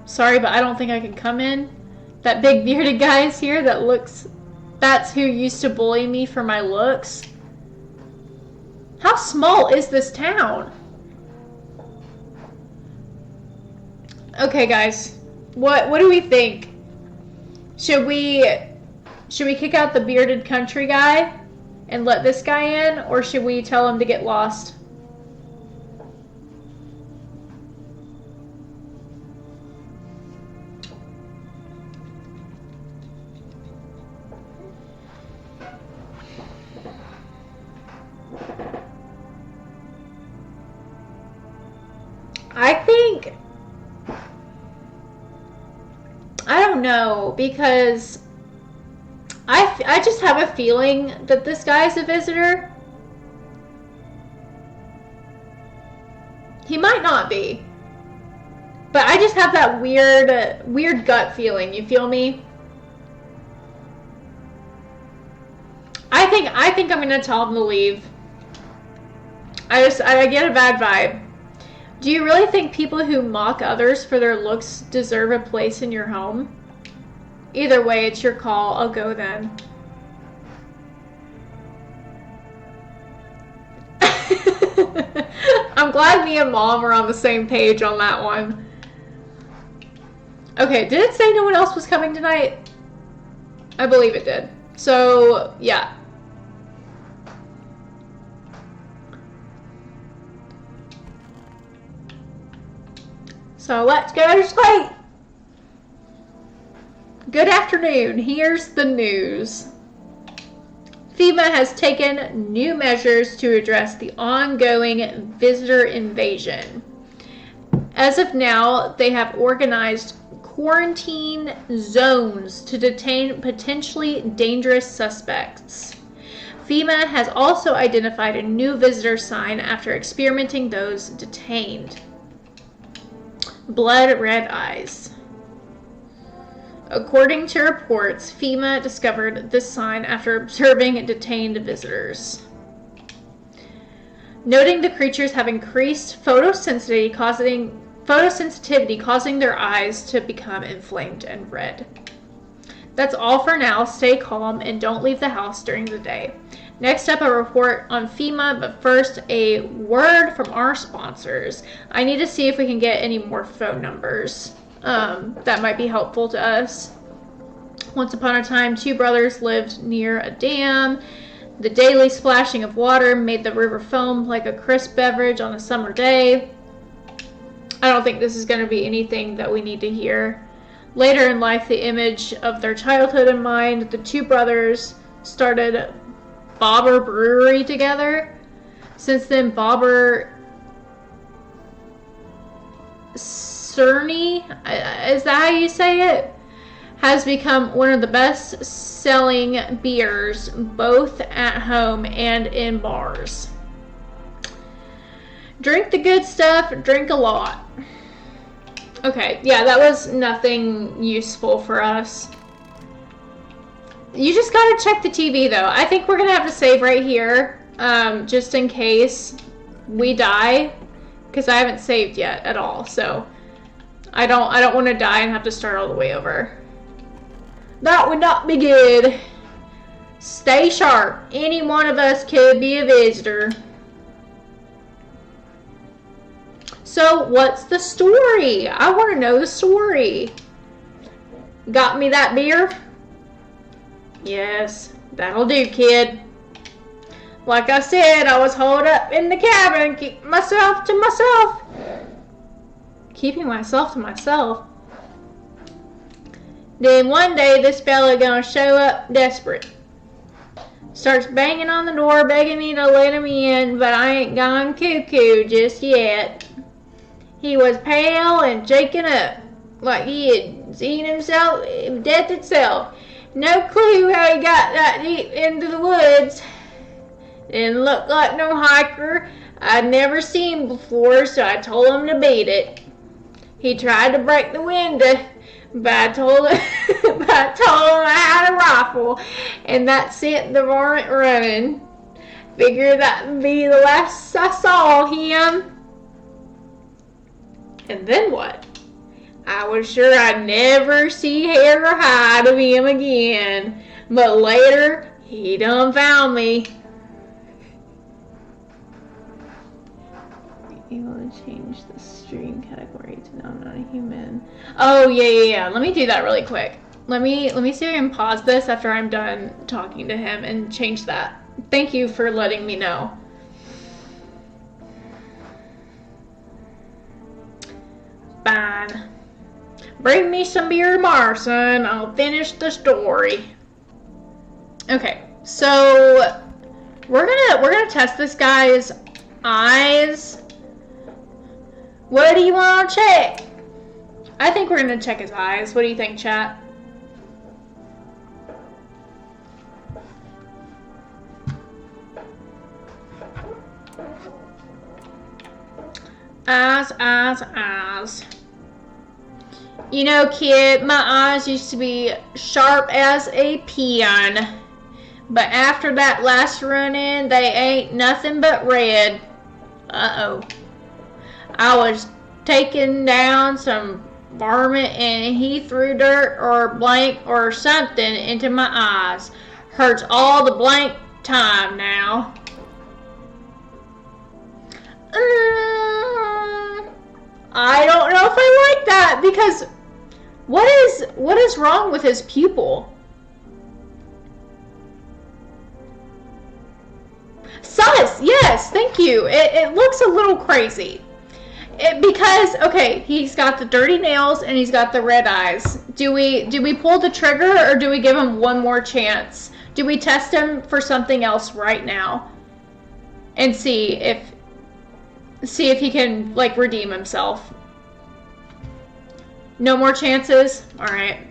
Sorry, but I don't think I can come in. That big bearded guy is here that looks... That's who used to bully me for my looks. How small is this town? Okay, guys. What do we think? Should we kick out the bearded country guy and let this guy in, or should we tell him to get lost? I don't know, because I just have a feeling that this guy's a visitor. He might not be. But I just have that weird gut feeling, you feel me? I think I'm gonna tell him to leave. I get a bad vibe. Do you really think people who mock others for their looks deserve a place in your home? Either way, it's your call. I'll go then. I'm glad me and Mom are on the same page on that one. Okay, did it say no one else was coming tonight? I believe it did. So, yeah. So let's go to sleep. Good afternoon. Here's the news. FEMA has taken new measures to address the ongoing visitor invasion. As of now, they have organized quarantine zones to detain potentially dangerous suspects. FEMA has also identified a new visitor sign after experimenting those detained. Blood red eyes. According to reports, FEMA discovered this sign after observing detained visitors. noting the creatures have increased photosensitivity, causing their eyes to become inflamed and red. That's all for now. Stay calm and don't leave the house during the day. Next up, a report on FEMA, but first, a word from our sponsors. I need to see if we can get any more phone numbers. That might be helpful to us. Once upon a time, two brothers lived near a dam. The daily splashing of water made the river foam like a crisp beverage on a summer day. I don't think this is going to be anything that we need to hear. Later in life, the image of their childhood in mind, the two brothers started Bobber Brewery together. Since then, Bobber Cerny, is that how you say it? Has become one of the best-selling beers, both at home and in bars. Drink the good stuff, drink a lot. Okay, yeah, that was nothing useful for us. You just gotta check the TV, though. I think we're gonna have to save right here, just in case we die, because I haven't saved yet at all, so I don't want to die and have to start all the way over. That would not be good. Stay sharp. Any one of us could be a visitor. So, what's the story? I want to know the story. Got me that beer? Yes, that'll do, kid. Like I said, I was holed up in the cabin, keeping myself to myself. Keeping myself to myself? Then one day, this fella gonna show up desperate. Starts banging on the door, begging me to let him in, but I ain't gone cuckoo just yet. He was pale and shaken up, like he had seen himself, death itself. No clue how he got that deep into the woods. Didn't look like no hiker I'd never seen before, so I told him to beat it. He tried to break the window, but I told him I had a rifle, and that sent the varmint running. Figured that would be the last I saw him. And then what? I was sure I'd never see hair or hide of him again. But later, he done found me. You want to change the stream category to non-human. Oh, yeah. Let me do that really quick. Let me see if I can pause this after I'm done talking to him and change that. Thank you for letting me know. Fine. Bring me some beer tomorrow, son. I'll finish the story. Okay, so we're gonna test this guy's eyes. What do you want to check? I think we're gonna check his eyes. What do you think, chat? Eyes. You know, kid, my eyes used to be sharp as a peon. But after that last run-in, they ain't nothing but red. Uh-oh. I was taking down some varmint and he threw dirt or blank or something into my eyes. Hurts all the blank time now. I don't know if I like that, because what is wrong with his pupil? Sus, yes, thank you. It looks a little crazy. Because, okay, he's got the dirty nails and he's got the red eyes. Do we pull the trigger, or do we give him one more chance? Do we test him for something else right now and see if he can, like, redeem himself? No more chances? Alright.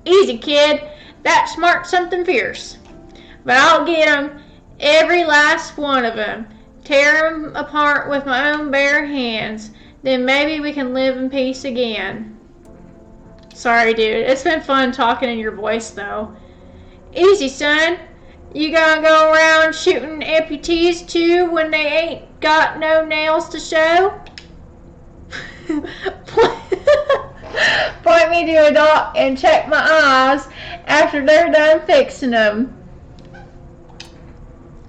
Easy, kid. That smart's something fierce. But I'll get him. Every last one of them. Tear them apart with my own bare hands. Then maybe we can live in peace again. Sorry, dude. It's been fun talking in your voice, though. Easy, son. You gonna go around shooting amputees, too, when they ain't Got no nails to show? Point me to a doc and check my eyes after they're done fixing them.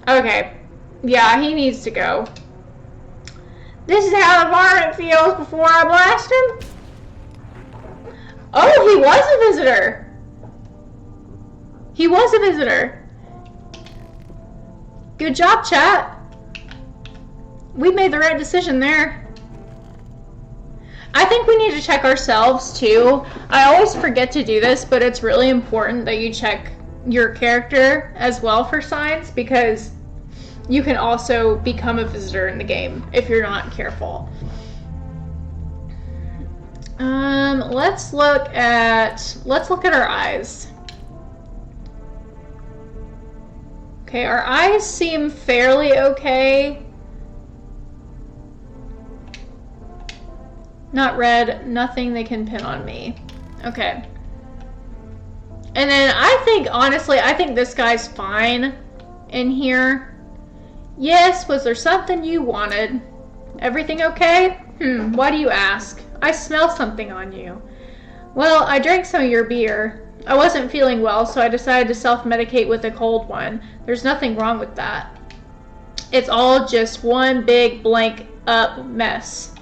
Okay. Yeah, he needs to go. This is how the varmint feels before I blast him. Oh, he was a visitor. He was a visitor. Good job, chat. We made the right decision there. I think we need to check ourselves too. I always forget to do this, but it's really important that you check your character as well for signs, because you can also become a visitor in the game if you're not careful. Let's look at our eyes. Okay, our eyes seem fairly okay. Not red, nothing they can pin on me. Okay. And then I think, honestly, I think this guy's fine in here. Yes, was there something you wanted? Everything okay? Why do you ask? I smell something on you. Well, I drank some of your beer. I wasn't feeling well, so I decided to self-medicate with a cold one. There's nothing wrong with that. It's all just one big blank up mess.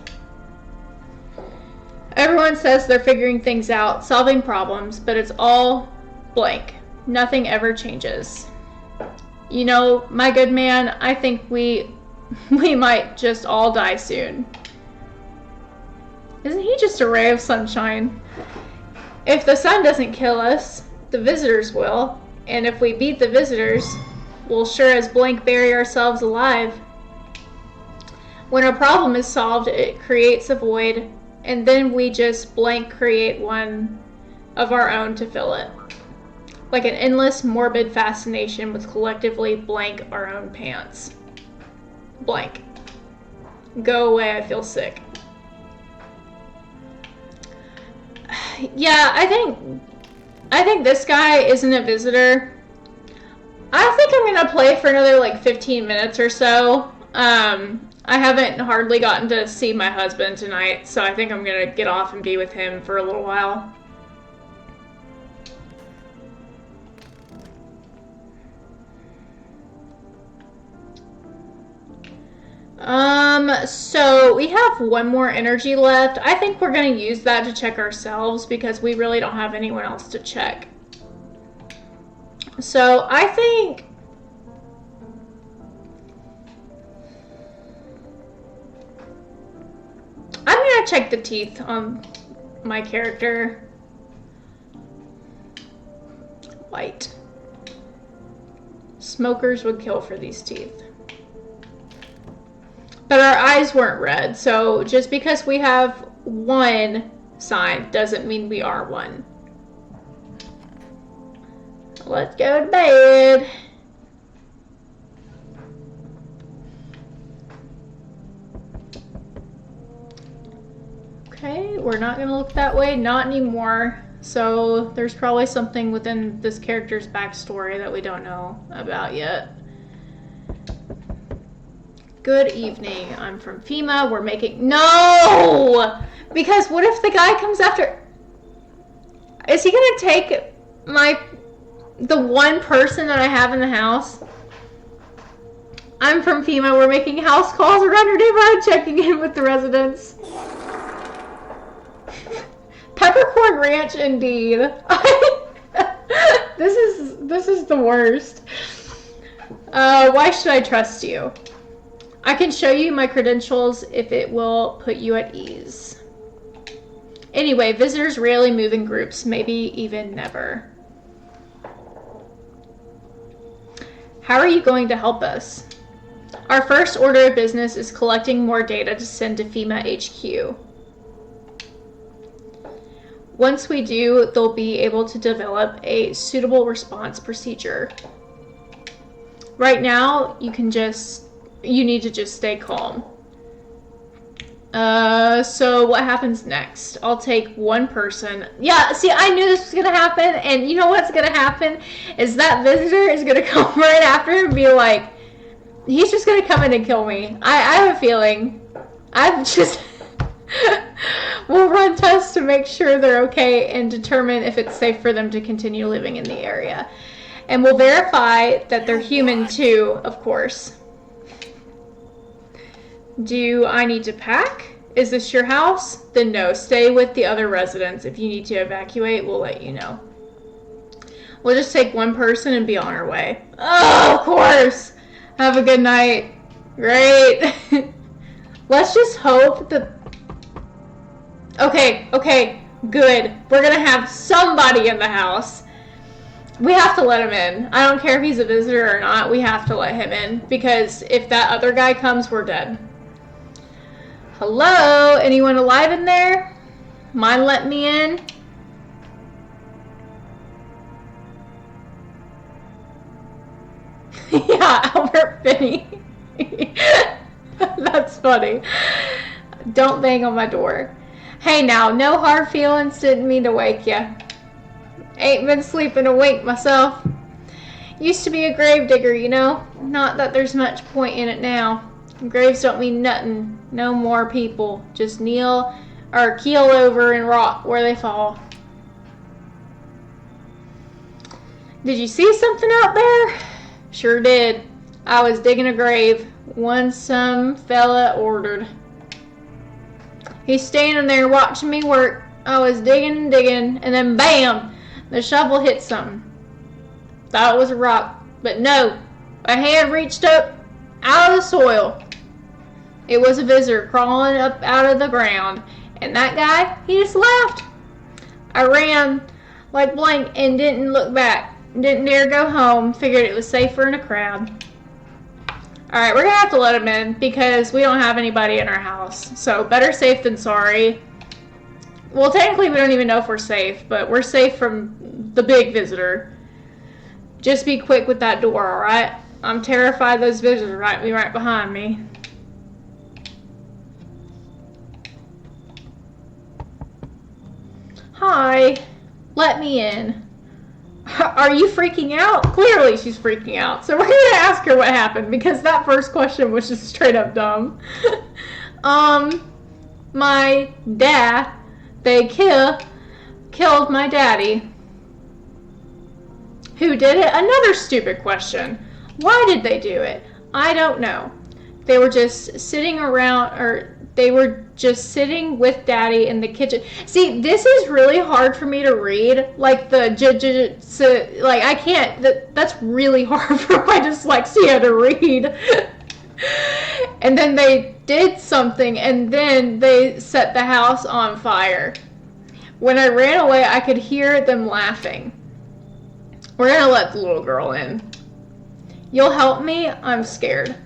Everyone says they're figuring things out, solving problems, but it's all blank. Nothing ever changes. You know, my good man, I think we might just all die soon. Isn't he just a ray of sunshine? If the sun doesn't kill us, the visitors will. And if we beat the visitors, we'll sure as blank bury ourselves alive. When a problem is solved, it creates a void, and then we just blank create one of our own to fill it. Like an endless, morbid fascination with collectively blank our own pants. Blank. Go away, I feel sick. Yeah, I think this guy isn't a visitor. I think I'm gonna play for another like 15 minutes or so. I haven't hardly gotten to see my husband tonight, so I think I'm gonna get off and be with him for a little while. So we have one more energy left. I think we're going to use that to check ourselves because we really don't have anyone else to check. So I think I'm going to check the teeth on my character. White. Smokers would kill for these teeth. But our eyes weren't red, so just because we have one sign doesn't mean we are one. Let's go to bed. Okay, we're not going to look that way. Not anymore. So there's probably something within this character's backstory that we don't know about yet. Good evening. I'm from FEMA. We're making... No! Because what if the guy comes after... Is he going to take the one person that I have in the house? I'm from FEMA. We're making house calls around your neighborhood, checking in with the residents. Peppercorn Ranch, indeed. This is the worst. Why should I trust you? I can show you my credentials if it will put you at ease. Anyway, visitors rarely move in groups, maybe even never. How are you going to help us? Our first order of business is collecting more data to send to FEMA HQ. Once we do, they'll be able to develop a suitable response procedure. Right now, you need to just stay calm. So what happens next? I'll take one person. Yeah, see, I knew this was gonna happen, and you know what's gonna happen? Is that visitor is gonna come right after and be like, He's just gonna come in and kill me. I have a feeling. I'm just... We'll run tests to make sure they're okay and determine if it's safe for them to continue living in the area. And we'll verify that they're human too, of course. Do I need to pack? Is this your house? Then no, stay with the other residents. If you need to evacuate, we'll let you know. We'll just take one person and be on our way. Oh, of course. Have a good night. Great. Let's just hope that... Okay, good. We're gonna have somebody in the house. We have to let him in. I don't care if he's a visitor or not. We have to let him in. Because if that other guy comes, we're dead. Hello? Anyone alive in there? Mind letting me in? Yeah, Albert Finney. That's funny. Don't bang on my door. Hey now, no hard feelings, didn't mean to wake ya. Ain't been sleeping a wink myself. Used to be a grave digger, you know. Not that there's much point in it now. Graves don't mean nothing. No more people. Just kneel or keel over and rot where they fall. Did you see something out there? Sure did. I was digging a grave. One some fella ordered. He's standing there watching me work. I was digging and digging, and then bam! The shovel hit something. Thought it was a rock, but no. A hand reached up out of the soil. It was a visitor crawling up out of the ground, and that guy, he just laughed. I ran like blank and didn't look back. Didn't dare go home. Figured it was safer in a crowd. Alright, we're gonna have to let him in because we don't have anybody in our house. So better safe than sorry. Well, technically we don't even know if we're safe, but we're safe from the big visitor. Just be quick with that door, alright? I'm terrified those visitors might be right behind me. Hi, let me in. Are you freaking out? Clearly she's freaking out. So we're going to ask her what happened because that first question was just straight up dumb. My dad, they killed my daddy. Who did it? Another stupid question. Why did they do it? I don't know. They were just sitting around, or they were just sitting with daddy in the kitchen. See, this is really hard for me to read. Like the like I can't, that's really hard for my dyslexia to read. And then they did something and then they set the house on fire. When I ran away, I could hear them laughing. We're gonna let the little girl in. You'll help me? I'm scared.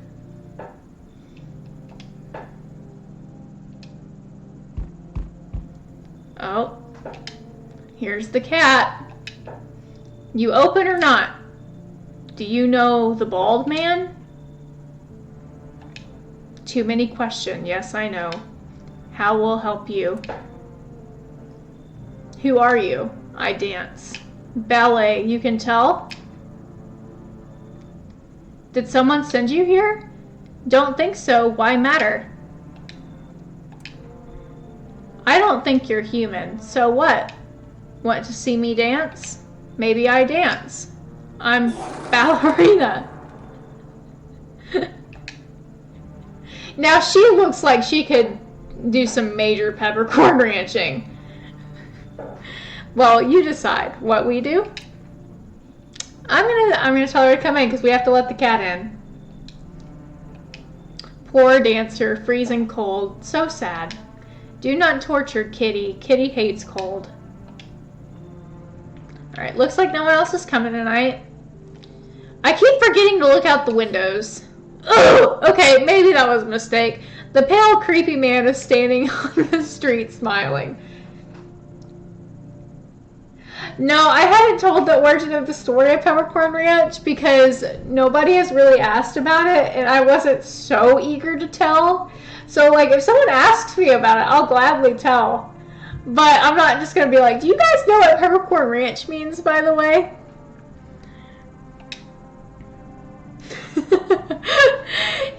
Oh, here's the cat. You open or not? Do you know the bald man? Too many questions. Yes, I know. How will help you? Who are you? I dance. Ballet, you can tell? Did someone send you here? Don't think so. Why matter? I don't think you're human. So what? Want to see me dance? Maybe I dance. I'm ballerina. Now she looks like she could do some major peppercorn ranching. Well, you decide what we do. I'm gonna tell her to come in because we have to let the cat in. Poor dancer, freezing cold. So sad. Do not torture Kitty. Kitty hates cold. Alright, looks like no one else is coming tonight. I keep forgetting to look out the windows. Oh, okay, maybe that was a mistake. The pale, creepy man is standing on the street smiling. No, I hadn't told the origin of the story of Peppercorn Ranch because nobody has really asked about it, and I wasn't so eager to tell. So, like, if someone asks me about it, I'll gladly tell. But I'm not just going to be like, do you guys know what Peppercorn Ranch means, by the way?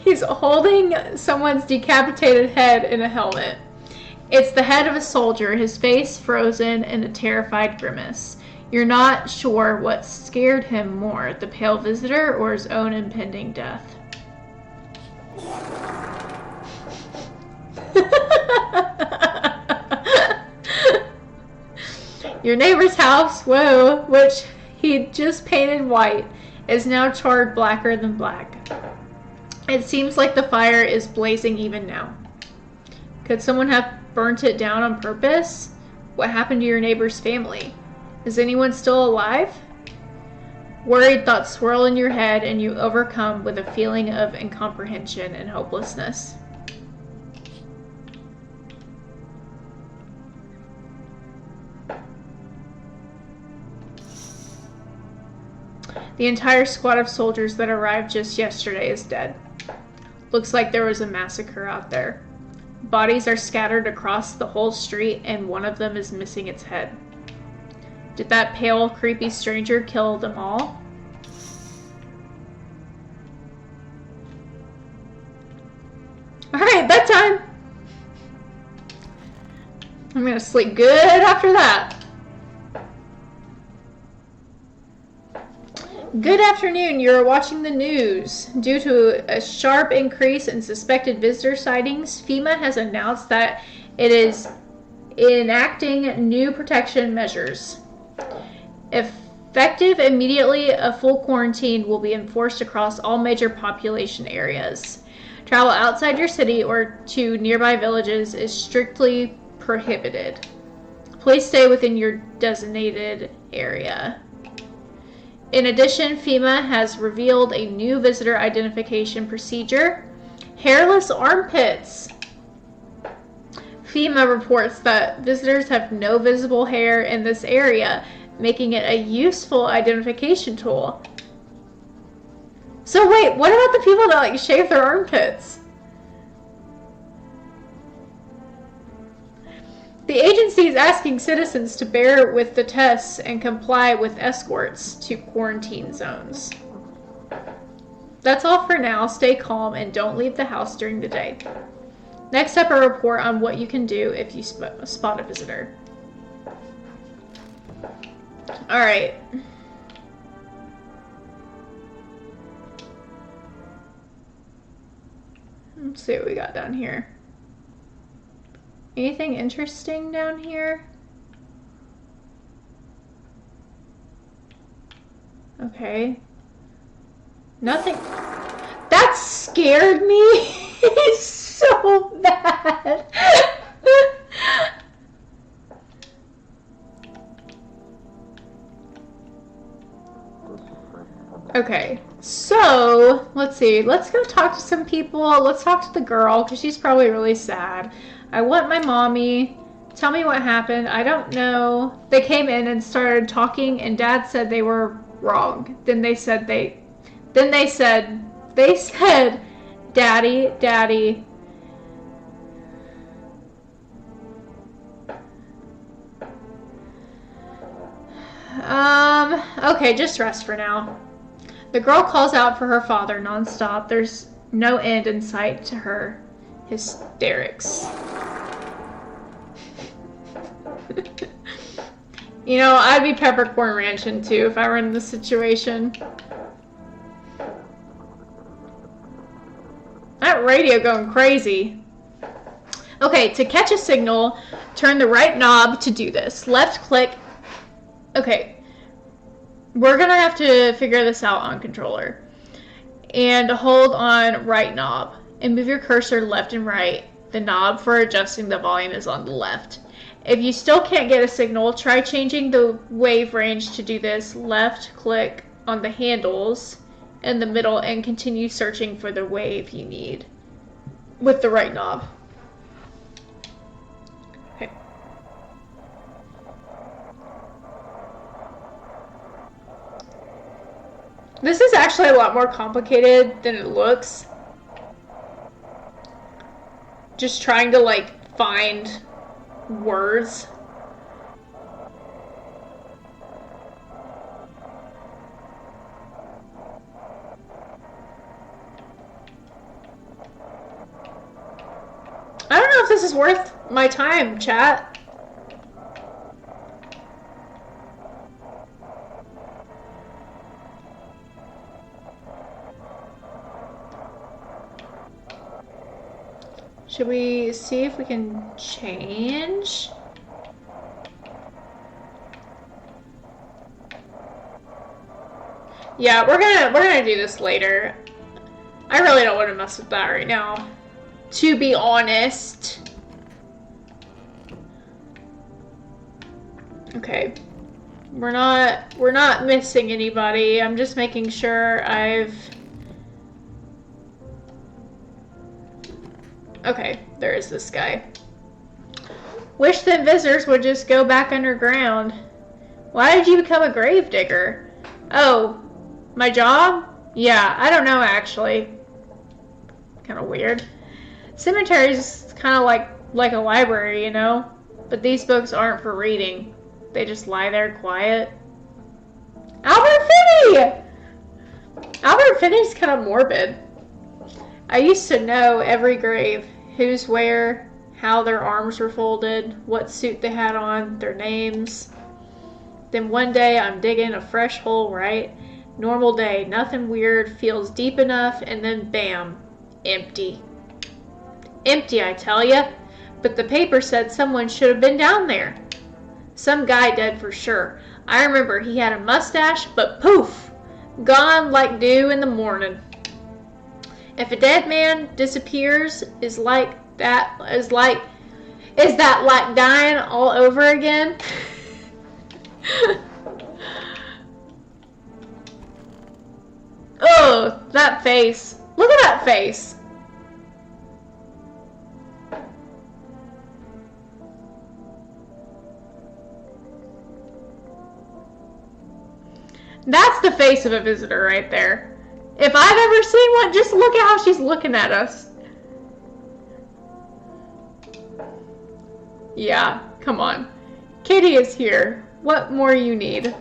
He's holding someone's decapitated head in a helmet. It's the head of a soldier, his face frozen in a terrified grimace. You're not sure what scared him more, the pale visitor or his own impending death. Your neighbor's house, whoa, which he'd just painted white, is now charred blacker than black. It seems like the fire is blazing even now. Could someone have burnt it down on purpose? What happened to your neighbor's family? Is anyone still alive? Worried thoughts swirl in your head and you overcome with a feeling of incomprehension and hopelessness. The entire squad of soldiers that arrived just yesterday is dead. Looks like there was a massacre out there. Bodies are scattered across the whole street and one of them is missing its head. Did that pale, creepy stranger kill them all? Alright, bedtime! I'm gonna sleep good after that. Good afternoon. You're watching the news. Due to a sharp increase in suspected visitor sightings, FEMA has announced that it is enacting new protection measures. Effective immediately, a full quarantine will be enforced across all major population areas. Travel outside your city or to nearby villages is strictly prohibited. Please stay within your designated area. In addition, FEMA has revealed a new visitor identification procedure: hairless armpits. FEMA reports that visitors have no visible hair in this area, making it a useful identification tool. So wait, what about the people that shave their armpits? The agency is asking citizens to bear with the tests and comply with escorts to quarantine zones. That's all for now. Stay calm and don't leave the house during the day. Next up, a report on what you can do if you spot a visitor. Alright. Let's see what we got down here. Anything interesting down here? Okay. Nothing. That scared me so bad. Okay, so let's see. Let's go talk to some people. Let's talk to the girl because she's probably really sad. I want my mommy. Tell me what happened. I don't know. They came in and started talking and Dad said they were wrong. Then they said Daddy. Okay, just rest for now. The girl calls out for her father nonstop. There's no end in sight to her hysterics. You know, I'd be peppercorn ranching too if I were in this situation. That radio going crazy. Okay, to catch a signal, turn the right knob to do this. Left click. Okay. We're gonna have to figure this out on controller. And hold on right knob. And move your cursor left and right. The knob for adjusting the volume is on the left. If you still can't get a signal, try changing the wave range to do this. Left click on the handles in the middle and continue searching for the wave you need with the right knob. Okay. This is actually a lot more complicated than it looks. Just trying to find words. this is worth my time, chat. Should we see if we can change? Yeah, we're gonna do this later. I really don't want to mess with that right now, to be honest. Okay. We're not missing anybody. I'm just making sure I've... Okay, there is this guy. Wish that visitors would just go back underground. Why did you become a gravedigger? Oh, my job? Yeah, I don't know actually. Kind of weird. Cemetery's kind of like a library, you know? But these books aren't for reading. They just lie there quiet. Albert Finney! Albert Finney's kind of morbid. I used to know every grave, who's where, how their arms were folded, what suit they had on, their names. Then one day I'm digging a fresh hole, right? Normal day, nothing weird, feels deep enough, and then bam, empty. Empty, I tell ya. But the paper said someone should have been down there. Some guy dead for sure. I remember he had a mustache, but poof, gone like dew in the morning. If a dead man disappears, is that like dying all over again? Oh, that face. Look at that face. That's the face of a visitor right there. If I've ever seen one, just look at how she's looking at us. Yeah, come on. Kitty is here. What more you need?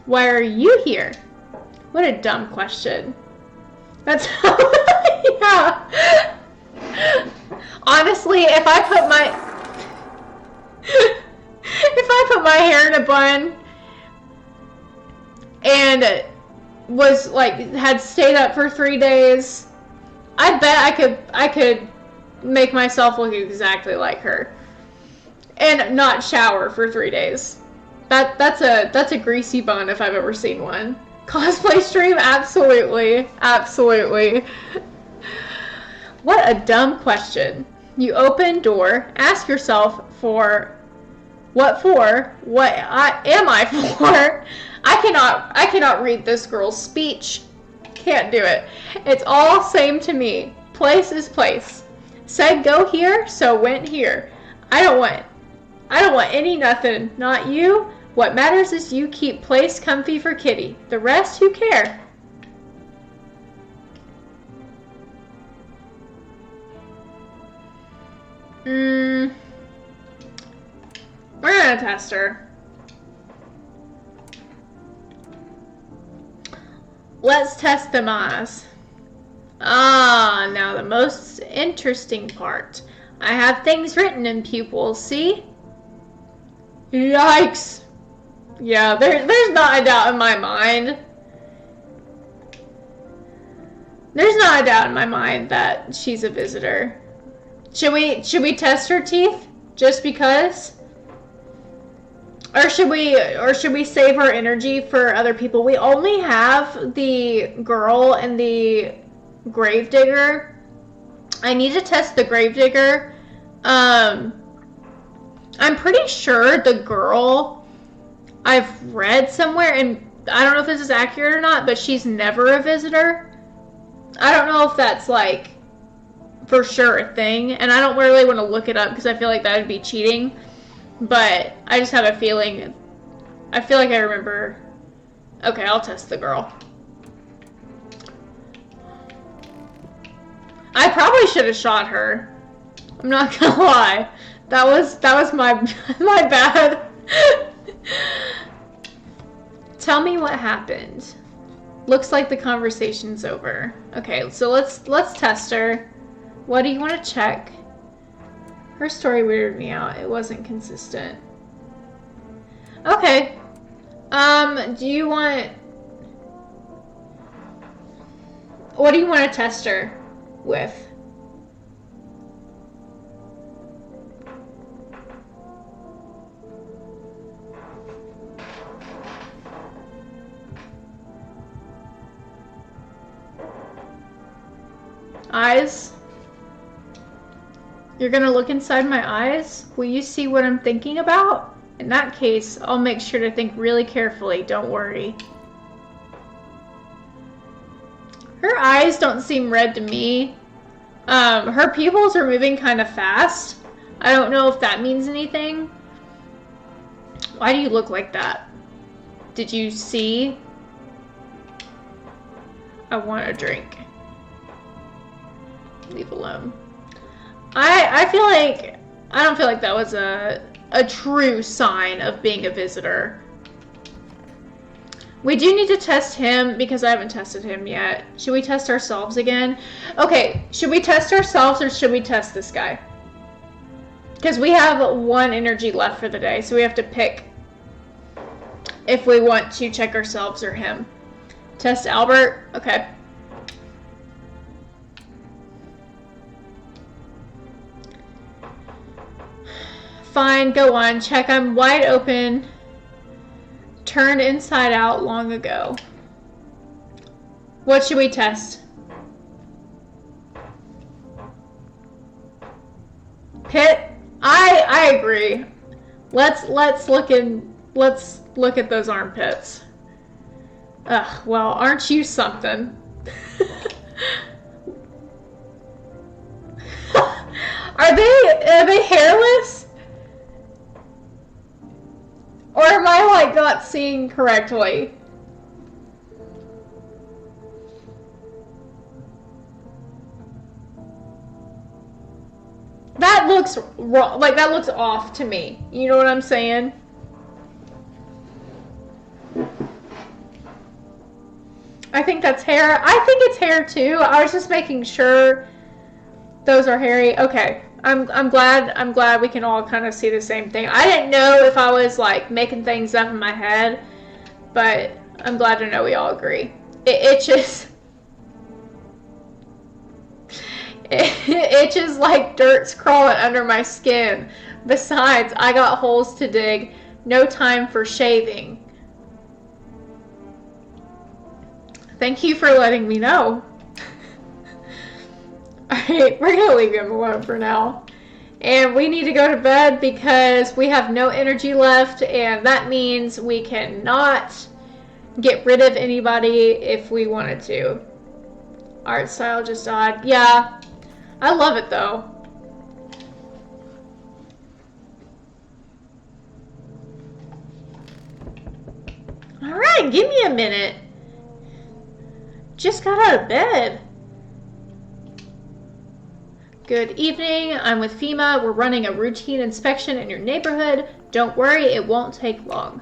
Why are you here? What a dumb question. That's yeah. Honestly, if I put my hair in a bun and was like had stayed up for 3 days, I bet I could make myself look exactly like her and not shower for 3 days. That's a greasy bun if I've ever seen one. Cosplay stream? Absolutely. Absolutely. What a dumb question. You open door, ask yourself what am I for? I cannot read this girl's speech. Can't do it. It's all same to me. Place is place. Said go here, so went here. I don't want any nothing. Not you. What matters is you keep place comfy for Kitty. The rest, who care? We're gonna test her. Let's test them eyes. Ah, now the most interesting part. I have things written in pupils, see? Yikes. Yeah, there's not a doubt in my mind. There's not a doubt in my mind that she's a visitor. Should we test her teeth just because? Or should we save our energy for other people? We only have the girl and the gravedigger. I need to test the gravedigger. I'm pretty sure the girl I've read somewhere, and I don't know if this is accurate or not, but she's never a visitor. I don't know if that's like for sure a thing, and I don't really want to look it up because I feel like that would be cheating. But I just have a feeling. I feel like I remember. Okay, I'll test the girl. I probably should have shot her. I'm not gonna lie. That was my my bad. Tell me what happened. Looks like the conversation's over. Okay, so let's test her. What do you want to check? Her story weirded me out. It wasn't consistent. Okay. Do you want... What do you want to test her with? Eyes? You're gonna look inside my eyes? Will you see what I'm thinking about? In that case, I'll make sure to think really carefully, don't worry. Her eyes don't seem red to me. Her pupils are moving kind of fast. I don't know if that means anything. Why do you look like that? Did you see? I want a drink. Leave alone. I feel like... I don't feel like that was a true sign of being a visitor. We do need to test him because I haven't tested him yet. Should we test ourselves again? Okay, should we test ourselves or should we test this guy? Because we have 1 energy left for the day, so we have to pick if we want to check ourselves or him. Test Albert? Okay. Fine, go on. Check. I'm wide open. Turned inside out long ago. What should we test? Pit? I agree. Let's look at those armpits. Ugh, well, aren't you something? Are they hairless? Or am I, like, not seeing correctly? That looks wrong. Like, that looks off to me. You know what I'm saying? I think that's hair. I think it's hair, too. I was just making sure those are hairy. Okay. I'm glad we can all kind of see the same thing. I didn't know if I was like making things up in my head, but I'm glad to know we all agree. It itches. It itches like dirt's crawling under my skin. Besides, I got holes to dig. No time for shaving. Thank you for letting me know. Alright, we're gonna leave him alone for now. And we need to go to bed because we have no energy left, and that means we cannot get rid of anybody if we wanted to. Art style just odd. Yeah, I love it though. Alright, give me a minute. Just got out of bed. Good evening, I'm with FEMA. We're running a routine inspection in your neighborhood. Don't worry, it won't take long.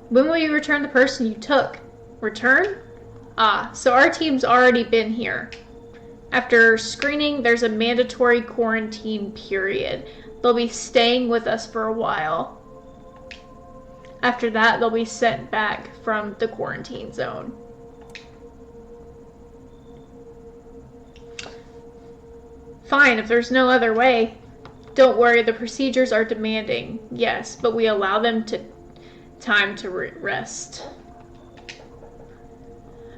When will you return the person you took? Return? Ah, so our team's already been here. After screening, there's a mandatory quarantine period. They'll be staying with us for a while. After that, they'll be sent back from the quarantine zone. Fine, if there's no other way. Don't worry, the procedures are demanding, yes, but we allow them time to rest.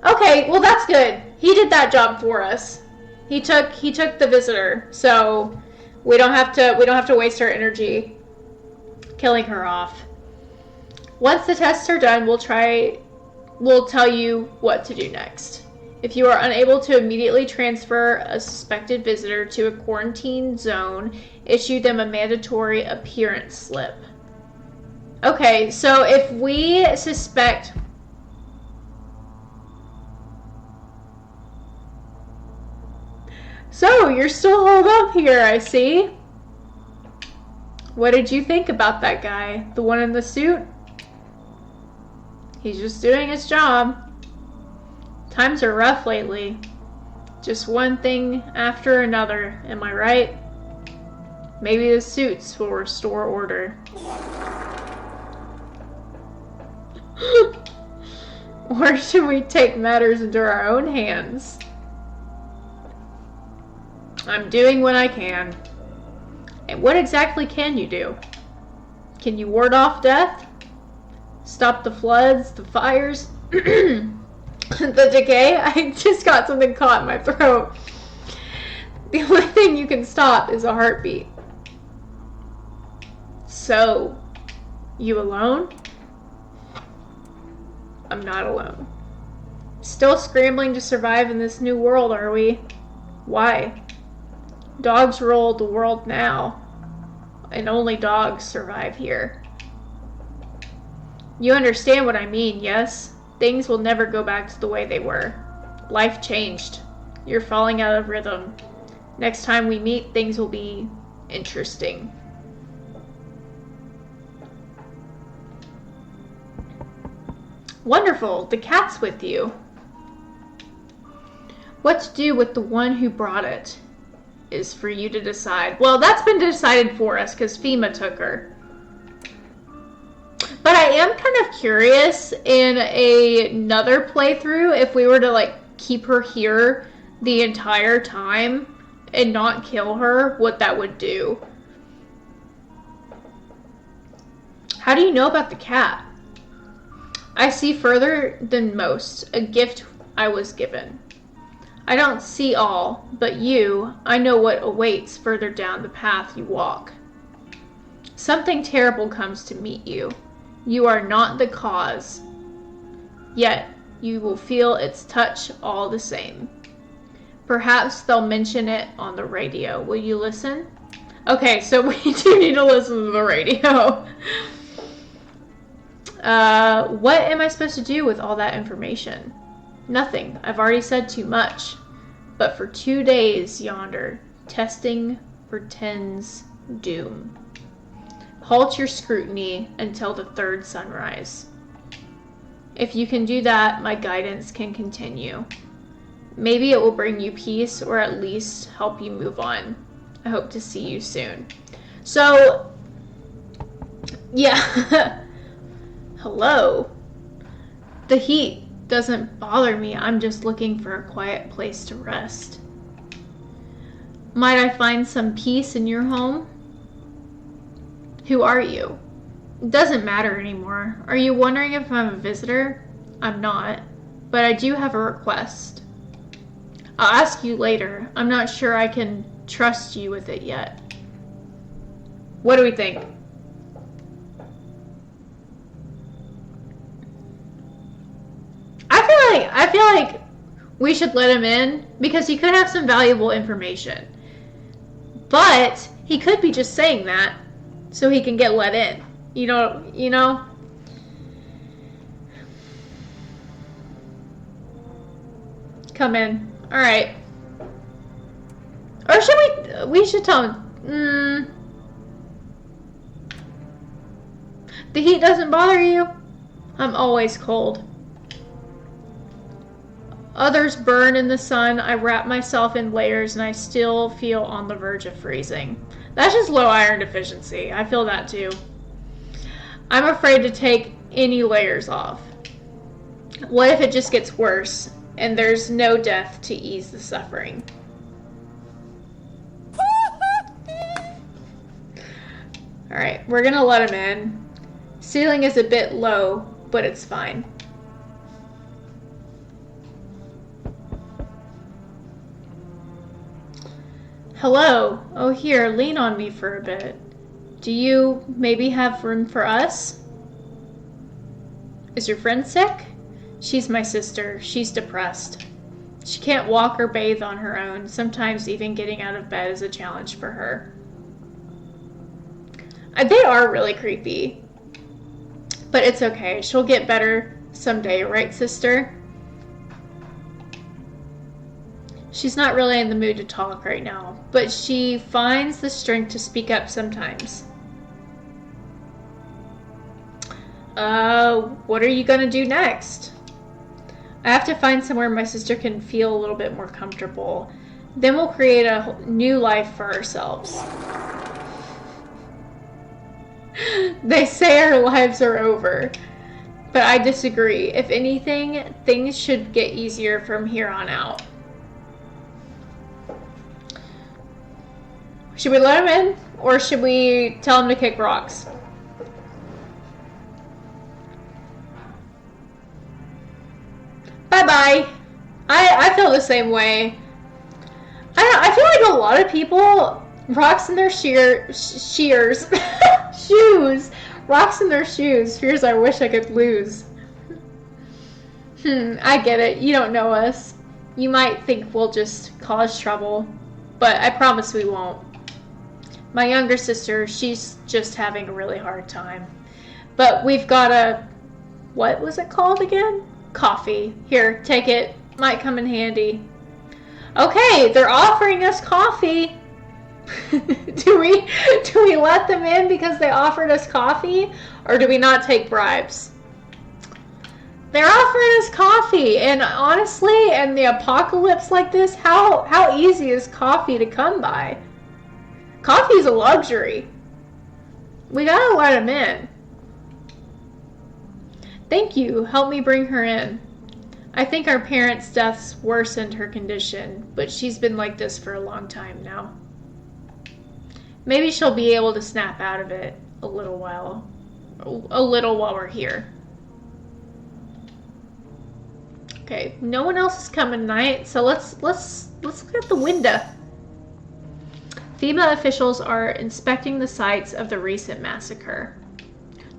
Okay, well that's good. He did that job for us. He took the visitor, so we don't have to waste our energy killing her off. Once the tests are done, we'll tell you what to do next. If you are unable to immediately transfer a suspected visitor to a quarantine zone, issue them a mandatory appearance slip. Okay, so if we suspect... So, you're still holed up here, I see. What did you think about that guy? The one in the suit? He's just doing his job. Times are rough lately. Just one thing after another, am I right? Maybe the suits will restore order. Or should we take matters into our own hands? I'm doing what I can. And what exactly can you do? Can you ward off death? Stop the floods, the fires, the decay? I just got something caught in my throat. The only thing you can stop is a heartbeat. So, you alone? I'm not alone. Still scrambling to survive in this new world, are we? Why? Dogs rule the world now, and only dogs survive here. You understand what I mean, yes? Things will never go back to the way they were. Life changed. You're falling out of rhythm. Next time we meet, things will be interesting. Wonderful, the cat's with you. What to do with the one who brought it is for you to decide. Well, that's been decided for us because FEMA took her. But I am kind of curious in another playthrough if we were to like keep her here the entire time and not kill her, what that would do. How do you know about the cat? I see further than most, a gift I was given. I don't see all, but you, I know what awaits further down the path you walk. Something terrible comes to meet you. You are not the cause, yet you will feel its touch all the same. Perhaps they'll mention it on the radio. Will you listen? Okay, so we do need to listen to the radio. What am I supposed to do with all that information? Nothing. I've already said too much. But for 2 days yonder, testing portends doom. Halt your scrutiny until the third sunrise. If you can do that, my guidance can continue. Maybe it will bring you peace or at least help you move on. I hope to see you soon. So, yeah. Hello. The heat doesn't bother me. I'm just looking for a quiet place to rest. Might I find some peace in your home? Who are you? It doesn't matter anymore. Are you wondering if I'm a visitor? I'm not, but I do have a request. I'll ask you later. I'm not sure I can trust you with it yet. What do we think? I feel like we should let him in because he could have some valuable information. But he could be just saying that so he can get let in. You know? Come in. All right. Or should we should tell him. The heat doesn't bother you? I'm always cold. Others burn in the sun. I wrap myself in layers and I still feel on the verge of freezing. That's just low iron deficiency. I feel that too. I'm afraid to take any layers off. What if it just gets worse and there's no death to ease the suffering? Alright, we're gonna let him in. Ceiling is a bit low, but it's fine. Hello. Oh, here, lean on me for a bit. Do you maybe have room for us? Is your friend sick? She's my sister. She's depressed. She can't walk or bathe on her own. Sometimes even getting out of bed is a challenge for her. They are really creepy. But it's okay. She'll get better someday, right, sister? She's not really in the mood to talk right now, but she finds the strength to speak up sometimes. What are you gonna do next? I have to find somewhere my sister can feel a little bit more comfortable. Then we'll create a new life for ourselves. They say our lives are over. But I disagree. If anything, things should get easier from here on out. Should we let him in? Or should we tell him to kick rocks? Bye-bye. I feel the same way. I feel like a lot of people, rocks in their shoes. Rocks in their shoes. Fears I wish I could lose. I get it. You don't know us. You might think we'll just cause trouble, but I promise we won't. My younger sister, she's just having a really hard time. But we've got a... What was it called again? Coffee. Here, take it. Might come in handy. Okay, they're offering us coffee. do we let them in because they offered us coffee, or do we not take bribes? They're offering us coffee, and honestly, in the apocalypse like this, how easy is coffee to come by? Coffee is a luxury. We gotta let them in. Thank you. Help me bring her in. I think our parents' deaths worsened her condition, but she's been like this for a long time now. Maybe she'll be able to snap out of it a little while we're here. Okay, no one else is coming tonight, so let's look at the window. FEMA officials are inspecting the sites of the recent massacre.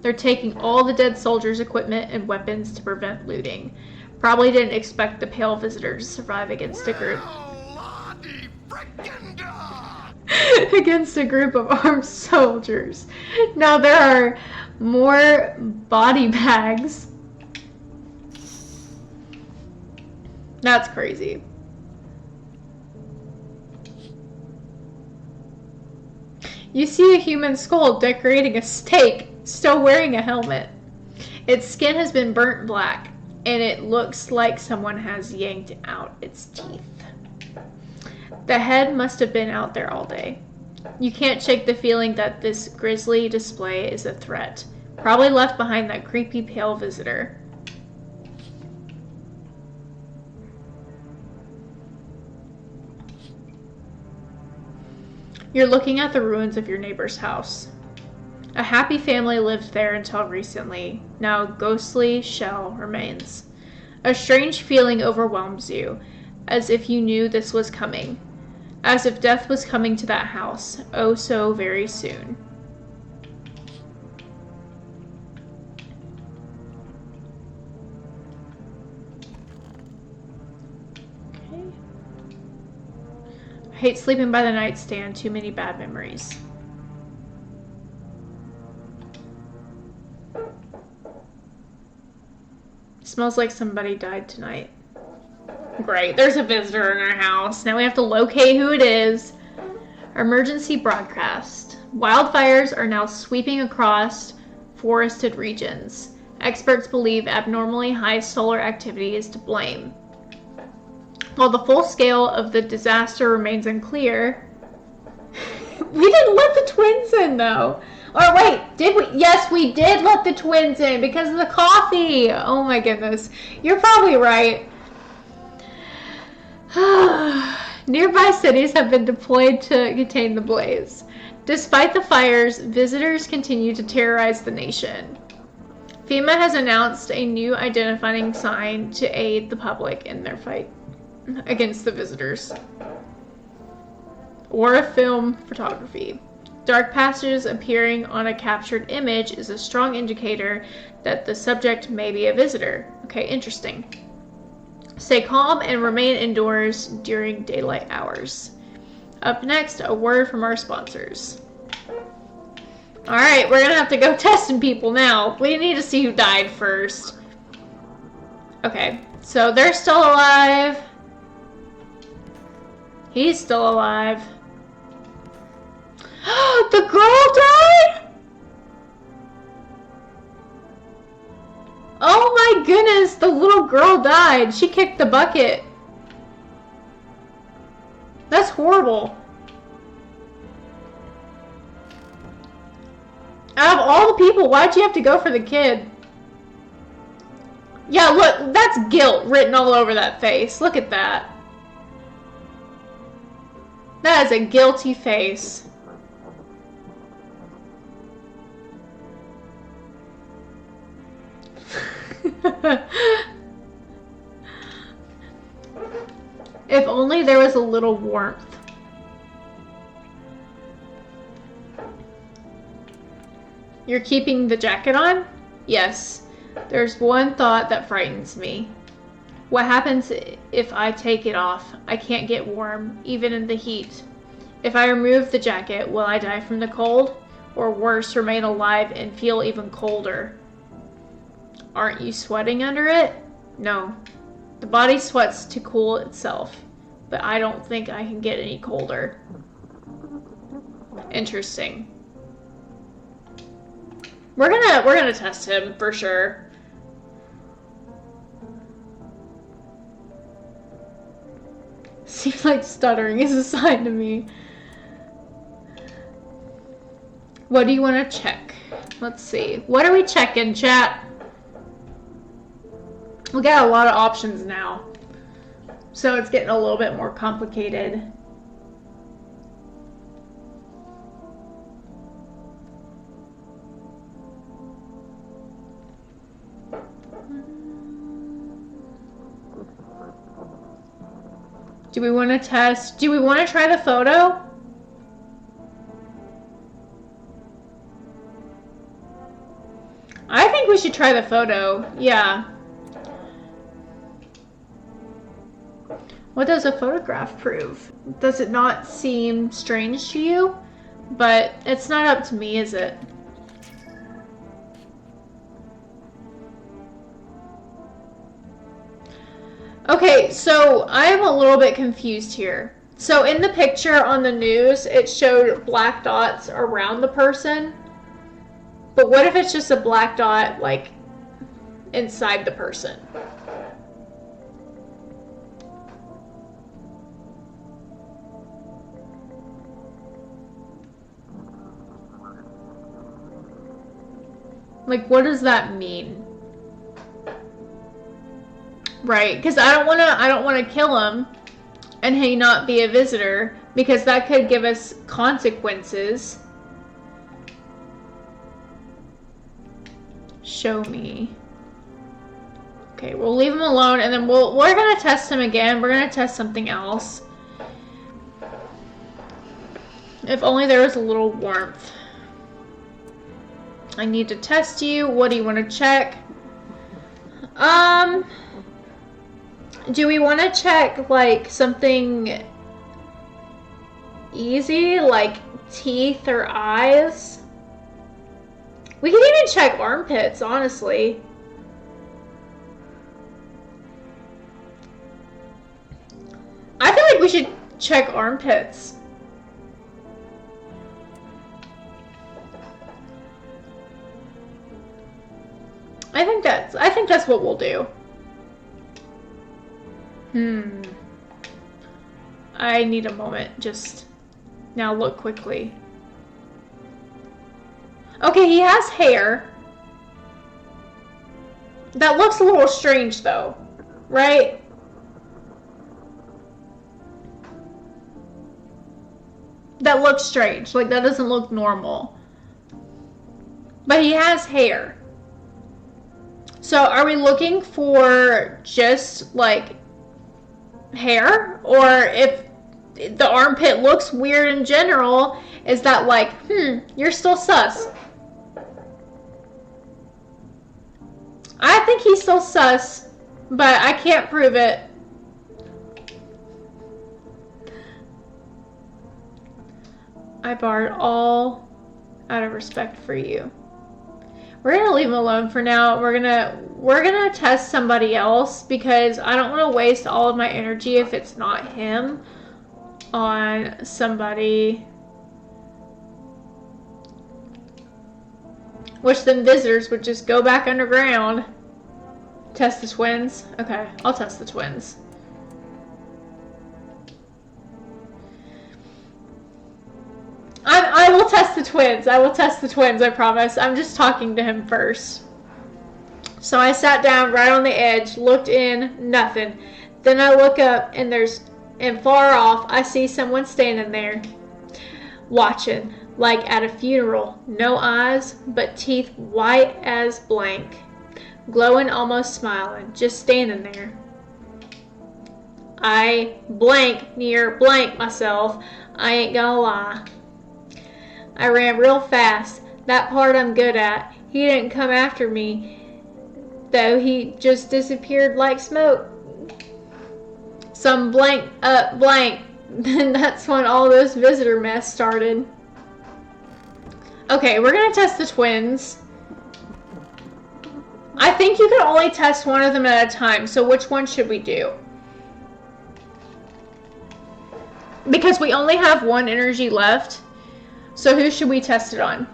They're taking all the dead soldiers' equipment and weapons to prevent looting. Probably didn't expect the pale visitor to survive against a group. Against a group of armed soldiers. Now there are more body bags. That's crazy. You see a human skull decorating a stake, still wearing a helmet. Its skin has been burnt black, and it looks like someone has yanked out its teeth. The head must have been out there all day. You can't shake the feeling that this grisly display is a threat. Probably left behind that creepy pale visitor. You're looking at the ruins of your neighbor's house. A happy family lived there until recently. Now a ghostly shell remains. A strange feeling overwhelms you, as if you knew this was coming. As if death was coming to that house, oh so very soon. Okay. I hate sleeping by the nightstand, too many bad memories. Smells like somebody died tonight. Great, there's a visitor in our house. Now we have to locate who it is. Emergency broadcast. Wildfires are now sweeping across forested regions. Experts believe abnormally high solar activity is to blame. While the full scale of the disaster remains unclear, we didn't let the twins in though. Or wait, did we? Yes, we did let the twins in because of the coffee. Oh my goodness. You're probably right. Nearby cities have been deployed to contain the blaze. Despite the fires, visitors continue to terrorize the nation. FEMA has announced a new identifying sign to aid the public in their fight against the visitors. Or a film photography. Dark patches appearing on a captured image is a strong indicator that the subject may be a visitor. Okay, interesting. Stay calm and remain indoors during daylight hours. Up next, a word from our sponsors. Alright, we're gonna have to go testing people now. We need to see who died first. Okay, so they're still alive. He's still alive. The girl died? Oh my goodness, the little girl died. She kicked the bucket. That's horrible. Out of all the people, why'd you have to go for the kid? Yeah, look, that's guilt written all over that face. Look at that. That is a guilty face. If only there was a little warmth. You're keeping the jacket on? Yes. There's one thought that frightens me. What happens if I take it off? I can't get warm, even in the heat. If I remove the jacket, will I die from the cold? Or worse, remain alive and feel even colder? Aren't you sweating under it? No. The body sweats to cool itself, but I don't think I can get any colder. Interesting. We're gonna test him for sure. Seems like stuttering is a sign to me. What do you want to check? Let's see. What are we checking, chat? We got a lot of options now, so it's getting a little bit more complicated. Do we want to test? Do we want to try the photo? I think we should try the photo. Yeah. What does a photograph prove? Does it not seem strange to you? But it's not up to me, is it? Okay, so I'm a little bit confused here. So in the picture on the news, it showed black dots around the person. But what if it's just a black dot, like, inside the person? Like, what does that mean? Right, because I don't want to kill him and he not be a visitor, because that could give us consequences. Show me. Okay, we'll leave him alone, and then we're gonna test him again. We're gonna test something else. If only there was a little warmth. I need to test you. What do you want to check? Do we want to check, like, something easy, like teeth or eyes? We can even check armpits, honestly. I feel like we should check armpits. I think that's what we'll do. I need a moment. Just now look quickly. Okay, he has hair. That looks a little strange though, right? That looks strange. Like, that doesn't look normal. But he has hair. So are we looking for just, like, hair? Or if the armpit looks weird in general, is that like, you're still sus? I think he's still sus, but I can't prove it. I barred all out of respect for you. We're gonna leave him alone for now. We're gonna test somebody else, because I don't want to waste all of my energy if it's not him on somebody. Which then visitors would just go back underground. Test the twins. Okay, I'll test the twins. I will test the twins. I will test the twins, I promise. I'm just talking to him first. So I sat down right on the edge, looked in, nothing. Then I look up and far off I see someone standing there, watching, like at a funeral. No eyes, but teeth white as blank. Glowing, almost smiling, just standing there. I near blank myself. I ain't gonna lie. I ran real fast. That part I'm good at. He didn't come after me, though. He just disappeared like smoke. Some blank. Then that's when all this visitor mess started. Okay, we're gonna test the twins. I think you can only test one of them at a time, so which one should we do? Because we only have one energy left, so who should we test it on?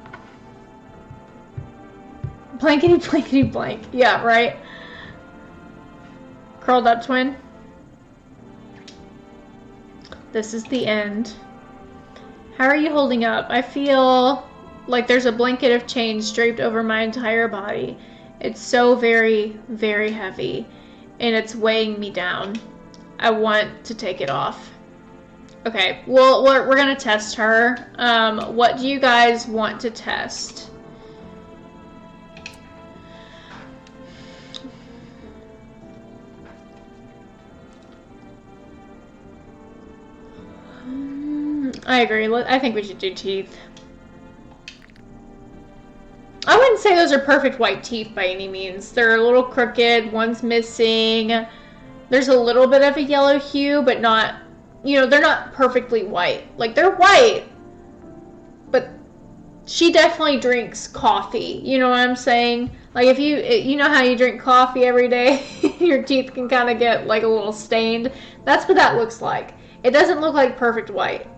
Blankety blankety blank. Yeah, right? Curled up twin. This is the end. How are you holding up? I feel like there's a blanket of chains draped over my entire body. It's so very, very heavy, and it's weighing me down. I want to take it off. Okay, well, we're gonna test her. What do you guys want to test? I agree. I think we should do teeth. I wouldn't say those are perfect white teeth by any means. They're a little crooked, one's missing. There's a little bit of a yellow hue, but not, you know, they're not perfectly white. Like, they're white, but she definitely drinks coffee. You know what I'm saying? Like, if you know how you drink coffee every day, your teeth can kind of get like a little stained. That's what that looks like. It doesn't look like perfect white.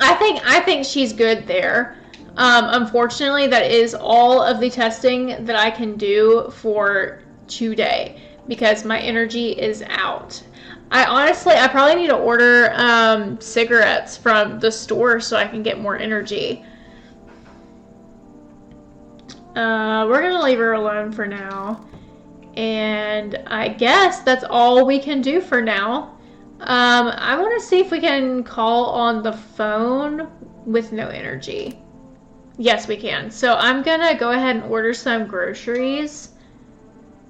I think she's good there. Unfortunately, that is all of the testing that I can do for today because my energy is out. I probably need to order cigarettes from the store so I can get more energy. We're gonna leave her alone for now. And I guess that's all we can do for now. I want to see if we can call on the phone with no energy. Yes, we can. So I'm gonna go ahead and order some groceries.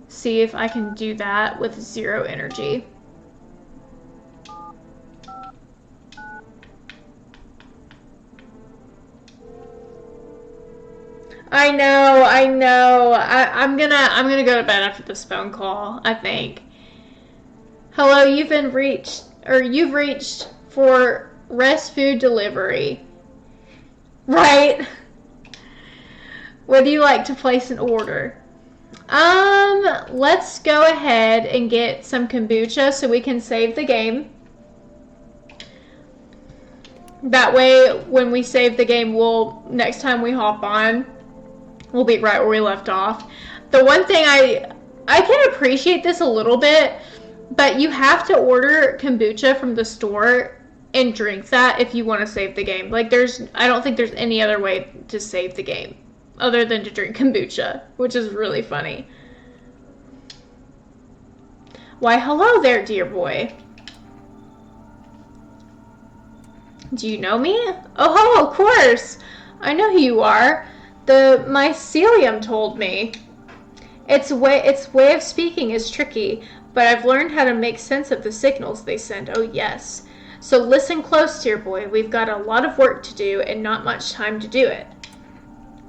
See if I can do that with 0 energy. I know. I'm gonna go to bed after this phone call, I think. Hello, you've reached for rest food delivery. Right? Would you like to place an order? Let's go ahead and get some kombucha so we can save the game. That way, when we save the game, next time we hop on, we'll be right where we left off. The one thing I can appreciate this a little bit, but you have to order kombucha from the store and drink that if you want to save the game. Like, I don't think there's any other way to save the game other than to drink kombucha, which is really funny. Why, hello there, dear boy. Do you know me? Oh, hello, of course. I know who you are. The mycelium told me. Its way of speaking is tricky, but I've learned how to make sense of the signals they send. Oh, yes. So listen close, dear boy. We've got a lot of work to do and not much time to do it.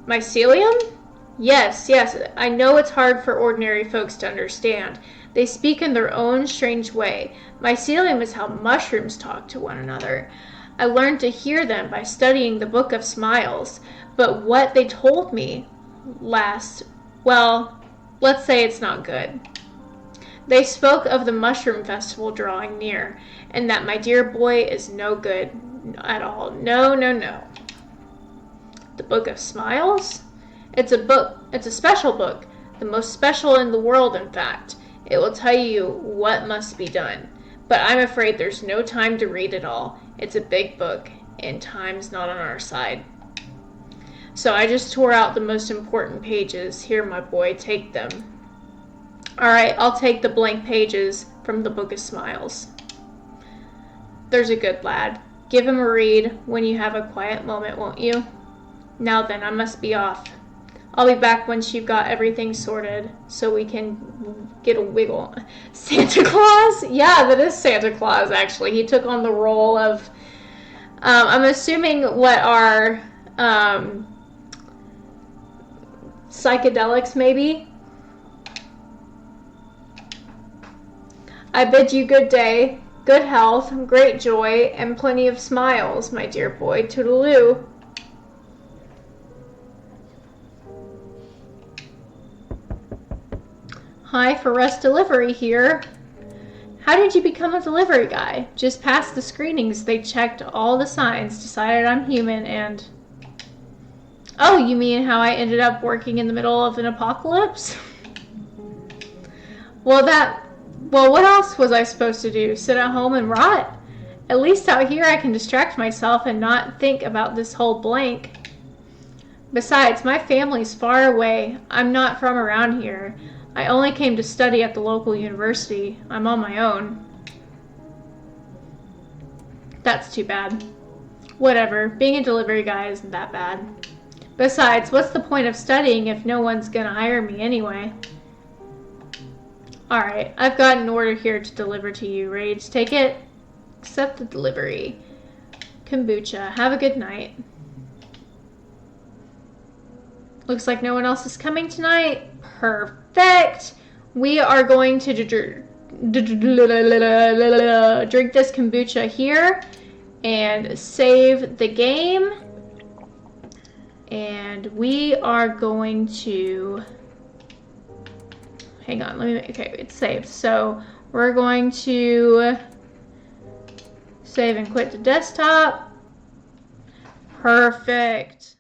Mycelium? Yes. I know it's hard for ordinary folks to understand. They speak in their own strange way. Mycelium is how mushrooms talk to one another. I learned to hear them by studying the Book of Smiles. But what they told me let's say it's not good. They spoke of the mushroom festival drawing near, and that my dear boy is no good at all. No. The Book of Smiles? It's a special book, the most special in the world, in fact. It will tell you what must be done. But I'm afraid there's no time to read it all. It's a big book, and time's not on our side. So I just tore out the most important pages. Here, my boy, take them. Alright, I'll take the blank pages from the Book of Smiles. There's a good lad. Give him a read when you have a quiet moment, won't you? Now then, I must be off. I'll be back once you've got everything sorted so we can get a wiggle. Santa Claus? Yeah, that is Santa Claus, actually. He took on the role of, I'm assuming what are psychedelics, maybe? I bid you good day, good health, great joy, and plenty of smiles, my dear boy. Toodaloo. Hi, for Rest Delivery here. How did you become a delivery guy? Just passed the screenings. They checked all the signs, decided I'm human, and... Oh, you mean how I ended up working in the middle of an apocalypse? Well, what else was I supposed to do? Sit at home and rot? At least out here I can distract myself and not think about this whole blank. Besides, my family's far away. I'm not from around here. I only came to study at the local university. I'm on my own. That's too bad. Whatever, being a delivery guy isn't that bad. Besides, what's the point of studying if no one's gonna hire me anyway? Alright, I've got an order here to deliver to you. Ready to take it? Accept the delivery. Kombucha. Have a good night. Looks like no one else is coming tonight. Perfect. We are going to drink this kombucha here and save the game. And we are going to... Hang on, okay, it's saved. So we're going to save and quit the desktop. Perfect.